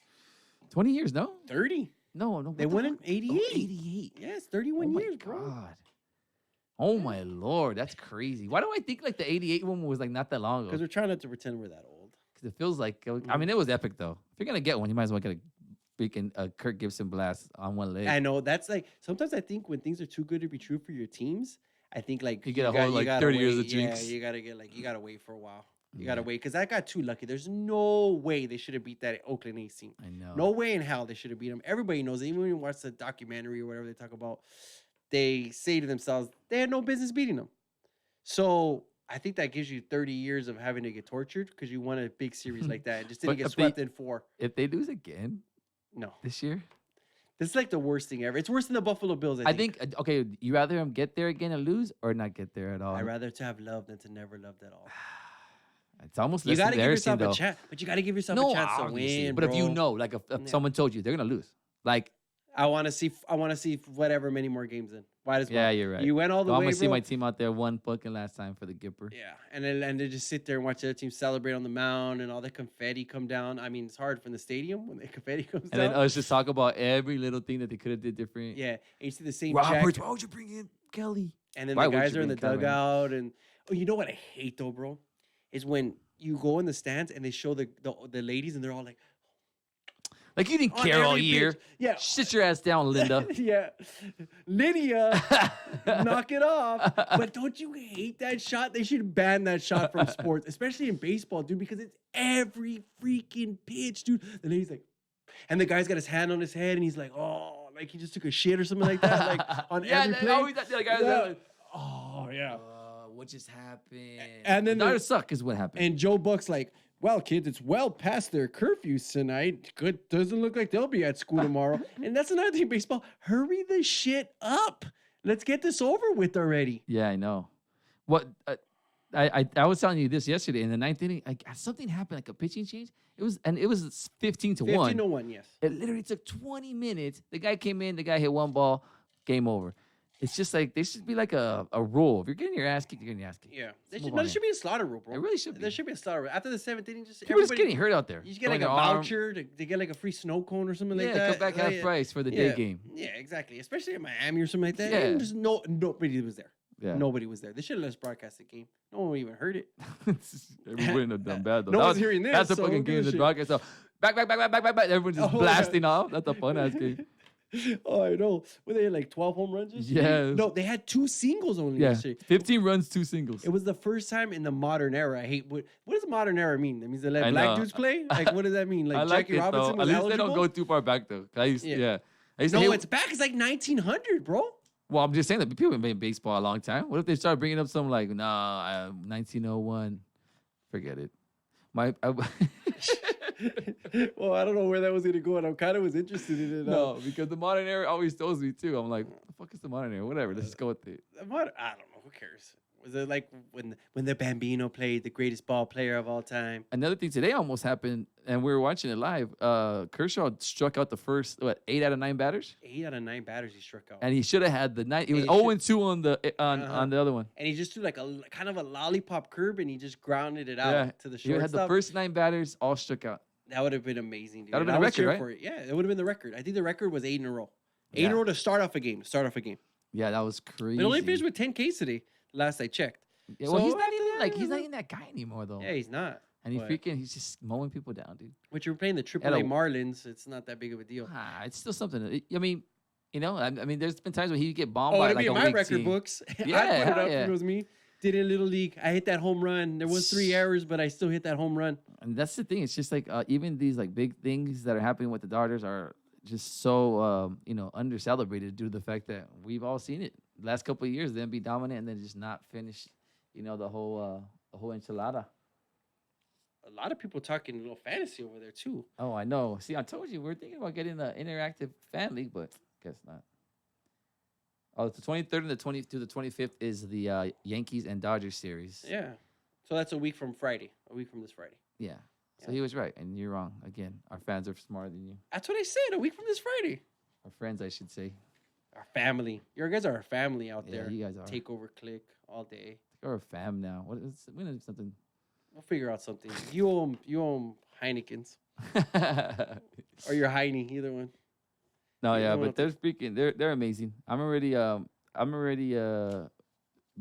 20 years? No, 30. no. They what the won in fuck? 88. Oh, 88. Yes, 31 Oh my years, bro. God. Oh my Lord, that's crazy. Why do I think like the 88 one was like not that long ago? Because we're trying not to pretend we're that old. Because it feels like, I mean, it was epic though. If you're gonna get one, you might as well get a freaking Kirk Gibson blast on one leg. I know. That's like, sometimes I think when things are too good to be true for your teams, I think like You get a whole, like, gotta 30 years of wait. jinx. Yeah, you gotta wait for a while. You gotta wait. Because I got too lucky. There's no way they should have beat that Oakland A's team. I know. No way in hell they should have beat them. Everybody knows it. Even when you watch the documentary or whatever they talk about, they say to themselves, they had no business beating them. So I think that gives you 30 years of having to get tortured because you won a big series like that and just didn't But get if they- swept in 4. If they lose again No. this year, This is like the worst thing ever. It's worse than the Buffalo Bills, I think, okay, you rather them get there again and lose or not get there at all? I'd rather to have loved than to never loved at all. It's almost You less got to give embarrassing yourself though. a chance, but you got to give yourself No, a chance to obviously, win. but if you bro. know, like if Yeah. someone told you they're gonna lose, like I want to see whatever many more games in. Why does yeah, you're right. You went all the I'm way, gonna see bro. my team out there one fucking last time for the Gipper. Yeah, and they just sit there and watch the other team celebrate on the mound and all the confetti come down. I mean, it's hard from the stadium when the confetti comes And down. then us just talk about every little thing that they could have did different. Yeah, and you see the same Roberts, check, why would you bring in Kelly? and then why the would guys you are in the bring Kyle Randall? dugout. And oh, you know what I hate though, bro, is when you go in the stands and they show the ladies and they're all like, Like you didn't on care all every year. pitch. Yeah. Sit your ass down, Linda. Yeah, Lydia, knock it off. But don't you hate that shot? They should ban that shot from sports, especially in baseball, dude, because it's every freaking pitch, dude. The lady's like, and the guy's got his hand on his head, and he's like, oh, like he just took a shit or something like that, like on yeah, every they play. always that like, Yeah. like, Oh yeah. what just happened? And then the the- Dodgers suck is what happened. And Joe Buck's like, well, kids, it's well past their curfews tonight. Good, doesn't look like they'll be at school tomorrow. And that's another thing, baseball. Hurry the shit up. Let's get this over with already. Yeah, I know. What I was telling you this yesterday in the ninth inning. Something happened, like a pitching change. It was 15 to 1. 15-1, yes. It literally took 20 minutes. The guy came in, the guy hit one ball, game over. It's just like there should be like a rule. If you're getting your ass kicked, you're getting your ass kicked. Yeah. Let's move There on should be a slaughter rule, bro. It really should be. There should be a slaughter rule. After the 7th inning, just People just everybody, getting hurt out there. you just get like a Throwing their arm. voucher to get like a free snow cone or something like Yeah, that. come back half price for the day game. Yeah, exactly. Especially in Miami or something like that. Yeah. And just nobody was there. Yeah. Nobody was there. They should have let us broadcast the game. No one even heard it. Everyone wouldn't have done bad though. No That one's was- hearing That's this, a so fucking who game. gives a The shit? broadcast. So back. Everyone's just Oh, blasting off. That's a fun ass game. Oh, I know. Were they like 12 home runs? Yesterday? Yes. No, they had 2 singles only Yeah, yesterday. 15 runs, 2 singles. It was the first time in the modern era. I hate what does modern era mean? That means they let I black know. dudes play? Like, what does that mean? Like, I like Jackie it Robinson though. At was least they don't eligible? go too far back though. I used, Yeah. I used to No, hate- it's back. It's like 1900, bro. Well, I'm just saying that people have been playing baseball a long time. What if they start bringing up something like, 1901? Forget it. Well, I don't know where that was going to go, and I kind of was interested in it. No, because the modern era always throws me too. I'm like, what the fuck is the modern era? Whatever, let's just go with it. I don't know. Who cares? Was it like when the Bambino played, the greatest ball player of all time? Another thing today almost happened, and we were watching it live. Kershaw struck out the first 8 out of 9 batters, 8 out of 9 batters he struck out. and he should have had the 9. He was He 0 2 on the on the other one. And he just threw like a kind of a lollipop curve, and he just grounded it out Yeah, to the he had the shortstop. first 9 batters all struck out. That would have been amazing, dude. That would've been I a was record, cheering right? for it. Yeah, it would have been the record. I think the record was 8 in a row. 8 in Yeah. a row to start off a game. Yeah, that was crazy. It only finished with 10 Ks today, last I checked. Yeah, well, he's So not after even that, like it he's not was- even that guy anymore though. Yeah, he's not. and but- he's just mowing people down, dude. When you're playing the At AAA a- Marlins, it's not that big of a deal. It's still something. I mean, I mean, there's been times when he get bombed Oh, by it'd like be a in my weak record team. books. Yeah, I put it hell up yeah. if it was me. Did in Little League. I hit that home run. There was 3 errors, but I still hit that home run. And that's the thing. It's just like even these like big things that are happening with the Dodgers are just so under celebrated due to the fact that we've all seen it the last couple of years. Them be dominant and then just not finish. The whole enchilada. A lot of people talking a little fantasy over there too. Oh, I know. See, I told you we're thinking about getting the interactive fan league, but guess not. Oh, it's the 23rd and the 20th to the 25th is the Yankees and Dodgers series. Yeah. So that's a week from Friday. A week from this Friday. Yeah. So he was right, and you're wrong. Again, our fans are smarter than you. That's what I said. A week from this Friday. Our friends, I should say. Our family. You guys are our family out Yeah, there. you guys are. Takeover click all day. Or a fam now. What is we know something? We'll figure out something. You owe Heineken's or your Heine, either one. No, You yeah, know but what they're freaking. They're amazing. I'm already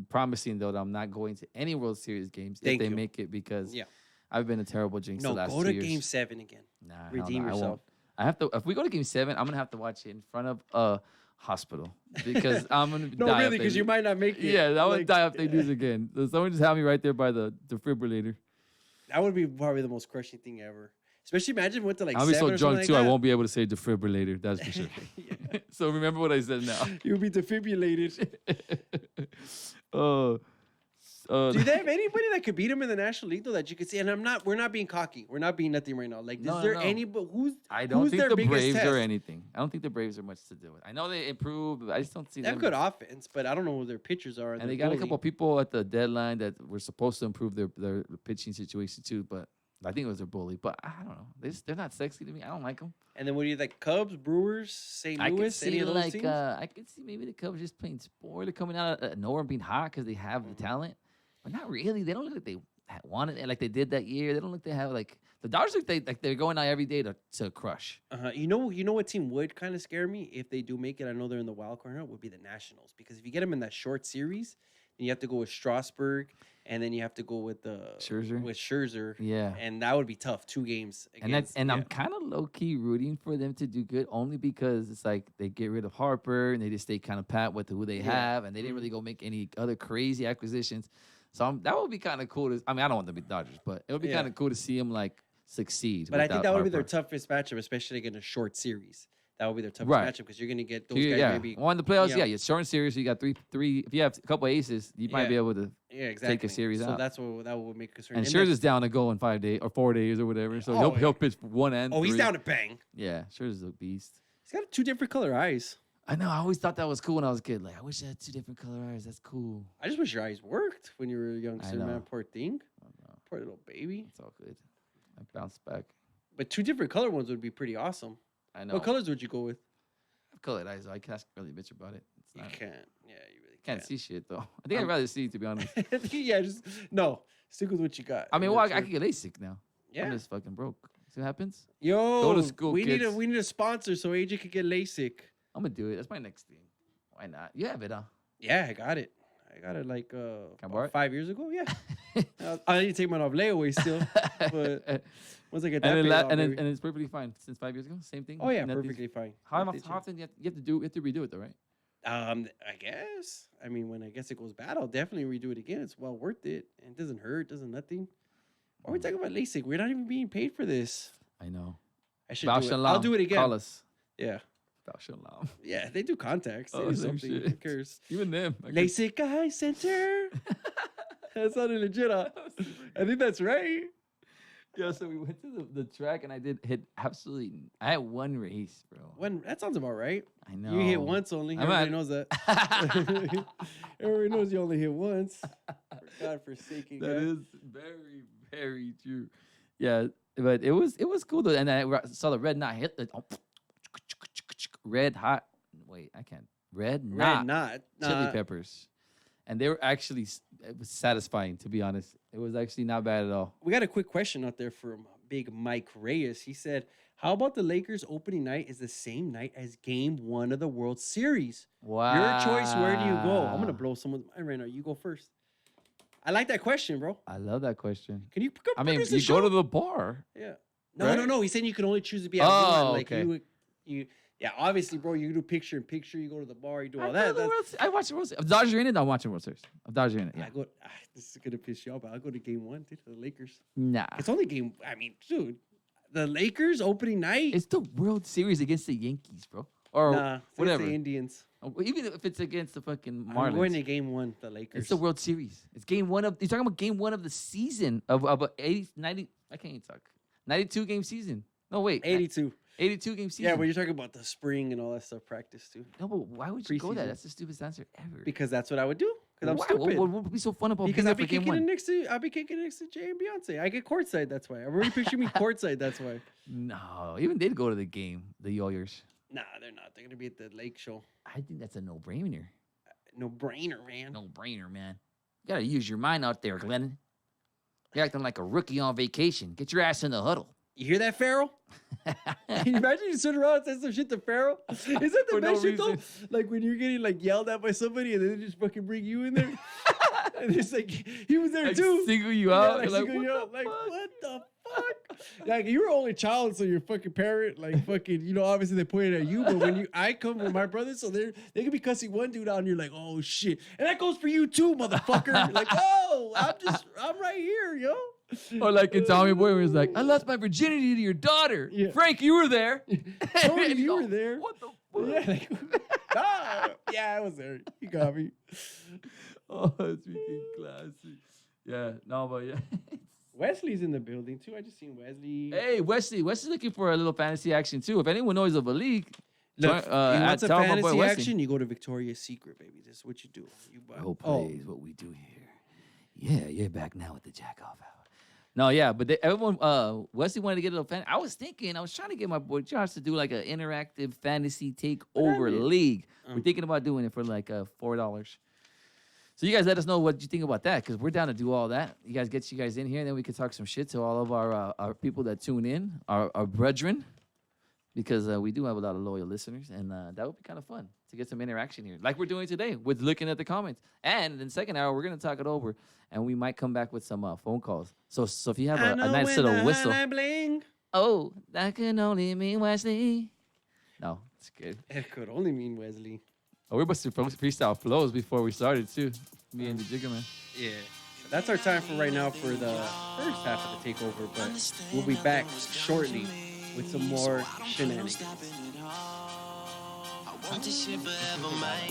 promising though that I'm not going to any World Series games Thank if they you. make it because Yeah. I've been a terrible jinx No, the last go 2 to years. Game 7 again. Nah, hell Redeem no, I yourself. won't. I have to. If we go to Game 7, I'm gonna have to watch it in front of a hospital because I'm gonna No, die. really, if because they- you might not make it. Yeah, I would Like, die if they lose again. So someone just have me right there by the defibrillator. That would be probably the most crushing thing ever. Especially imagine went to like I'll be 7 so or something drunk like too, I that. won't be able to say defibrillator. That's for sure. So remember what I said now. You'll be defibrillated. Oh, Do they have anybody that could beat him in the National League though that you could see? And we're not being cocky. We're not being nothing right now. Like, No, is there no. anybody who's I don't who's think their the biggest Braves test? are anything. I don't think the Braves are much to do with. I know they improved, but I just don't see They have them. good offense, but I don't know who their pitchers are. And they got a couple people at the deadline that were supposed to improve their pitching situation too, but I think it was their bully. But I don't know. They're not sexy to me. I don't like them. And then what do you like? Cubs, Brewers, St. I could Louis, any see of those like teams? I could see maybe the Cubs just playing spoiler coming out of nowhere and being hot because they have Mm-hmm. the talent, but not really. They don't look like they wanted it like they did that year. They don't look they have like the Dodgers look they're going out every day to crush. You know what team would kind of scare me if they do make it? I know they're in the wild card now. Would be the Nationals because if you get them in that short series, then you have to go with Strasburg, and then you have to go with Scherzer. Yeah. And that would be tough. 2 games. And Against, I'm kind of low key rooting for them to do good only because it's like they get rid of Harper and they just stay kind of pat with who they have and they didn't really go make any other crazy acquisitions. So that would be kind of cool. I mean, I don't want them to be Dodgers, but it would be Yeah. kind of cool to see them like succeed. But I think without that would be their Harper. toughest matchup, especially like in a short series. That would be their toughest Right. matchup because you're gonna get those So guys yeah, maybe. well, in the playoffs, yeah. yeah, you're short and series. You got three. If you have a couple aces, you might Yeah. be able to. Yeah, exactly. series so out. that's what that would make concern. And then- Scherzer's down to go in 5 days or 4 days or whatever. So Oh, he'll pitch 1 and Oh, he's 3. down to bang. Yeah, Scherzer's a beast. He's got 2 different color eyes. I know. I always thought that was cool when I was a kid. Like, I wish I had 2 different color eyes. That's cool. I just wish your eyes worked when you were a youngster, know. man. Poor thing. I don't know. Poor little baby. It's all good. I bounced back. But 2 different color ones would be pretty awesome. I know. What colors would you go with? I have colored eyes. So I can't really bitch about it. It's You not, can't. Yeah, you really can't can't. see shit though. I think I'd rather see, to be honest. Yeah, just no. Stick with what you got. I mean, Yeah, well, I sure. could get LASIK now. Yeah. I'm just fucking broke. See what happens? Yo, Go to school, we kids. need a sponsor so AJ could get LASIK. I'm gonna do it. That's my next thing. Why not? You have it, huh? Yeah, I got it. I got it like I borrow it? 5 years ago. Yeah. I need to take mine off layaway still, but once I get that and, paid then, off, and, maybe- and it's perfectly fine since 5 years ago. Same thing. oh yeah, Nothing's- perfectly fine. How, Nothing how often do you have to redo it though, right? I guess. I mean, when I guess it goes bad, I'll definitely redo it again. It's well worth it, and it doesn't hurt, doesn't nothing. Why are we talking about LASIK? We're not even being paid for this. I know. I should do it. I'll do it again. Call us. Yeah, Bausch and Lomb. yeah. They do contacts. They Oh, do same something. Who shit. cares? Even them. I could- LASIK Eye Center. That sounded legit. Huh? I think that's right. Yeah, so we went to the track and I did hit absolutely. I had 1 race, bro. When that sounds about right. I know. You hit once only. I'm Everybody at- knows that. Everybody knows you only hit once. For God forsaken. That guy. is very, very true. Yeah, but it was cool though. And I saw the red knot hit. Red hot. Wait, I can't. Red knot. Red knot. Chili peppers. And they were actually, it was satisfying, to be honest. It was actually not bad at all. We got a quick question out there from Big Mike Reyes. He said, "How about the Lakers opening night is the same night as Game 1 of the World Series? Wow. Your choice. Where do you go?" I'm gonna blow someone's mind right now. You go first. I like that question, bro. I love that question. Can you? I mean, produce a you show? go to the bar. Yeah. No, Right? no. He's saying you can only choose to be at Oh, one. Like okay. you. Yeah, obviously, bro. You do picture in picture. You go to the bar. You do all I that. go to the World Se- I watch the World Series. If Dodgers are in it, I'm watching World Series. If Dodgers are in it, yeah. I go. This is gonna piss you off, but I'll go to Game 1, dude. The Lakers. Nah. It's only game. I mean, dude, the Lakers opening night. It's the World Series against the Yankees, bro. Or Nah, it's whatever. the Indians. Even if it's against the fucking I'm going Marlins. to Game 1, the Lakers. It's the World Series. It's game 1 of. You're talking about game 1 of the season of a 80, 90. I can't even talk. 92 game season. No, wait. 82. 82 game season. Yeah, but you're talking about the spring and all that stuff, practice too. No, but why would you go there? Preseason. That's the stupidest answer ever. Because that's what I would do. Because I'm Why? stupid. What would be so fun about Because being I'll there be for game kicking it 1? next to. I'll be kicking it next to Jay and Beyonce. I get courtside. That's why. I'm already picturing me courtside. That's why. No, even they'd go to the game, the Yoyers. Nah, they're not. They're gonna be at the Lake Show. I think that's a no-brainer. No brainer, man. No-brainer, man. You gotta use your mind out there, Glennon. You're acting like a rookie on vacation. Get your ass in the huddle. You hear that, Farrell? Can you imagine you sit around and say some shit to Farrell? Is that the For no best shit though? reason. Like when you're getting like yelled at by somebody and then they just fucking bring you in there. And it's like he was there Like, too. single you Yeah, out. like, You're like, single you what out. the Like, fuck? what the fuck? Like you were only child, so your fucking parent, like fucking, you know, obviously they pointed at you, but when I come with my brothers, so they could be cussing one dude out, and you're like, oh shit, and that goes for you too, motherfucker. You're like, oh, I'm right here, yo. Or like in Tommy Boy, where he's like, I lost my virginity to your daughter. Yeah. Frank, you were there. Tony, And you go, were there. What the fuck? Yeah, like, nah, yeah, I was there. You got me. Oh, it's freaking classic. Yeah, no, but yeah. Wesley's in the building too. I just seen Wesley. Hey, Wesley. Wesley's looking for a little fantasy action too. If anyone knows of a league, Look, join- you want some tell my boy fantasy Wesley. action? You go to Victoria's Secret, baby. This is what you do. You buy. Role Oh, play is what we do here. Yeah, you're back now with the jack off hour. No, yeah, but everyone, Wesley wanted to get a little fan. I was trying to get my boy Josh to do like an interactive fantasy takeover idea. league. We're thinking about doing it for like $4. So you guys let us know what you think about that, because we're down to do all that. You guys get you guys in here, and then we can talk some shit to all of our people that tune in, our brethren, because we do have a lot of loyal listeners, and that would be kind of fun to get some interaction here, like we're doing today with looking at the comments. And in the second hour, we're gonna talk it over, and we might come back with some phone calls. So if you have a nice little whistle, Bling. oh, that can only mean Wesley. No, it's good. It could only mean Wesley. Oh, we're supposed to freestyle flows before we started too. Me and the Jigger Man. Yeah. That's our time for right now for the first half of the takeover, but we'll be back shortly with some more shenanigans. I want this shit forever, man.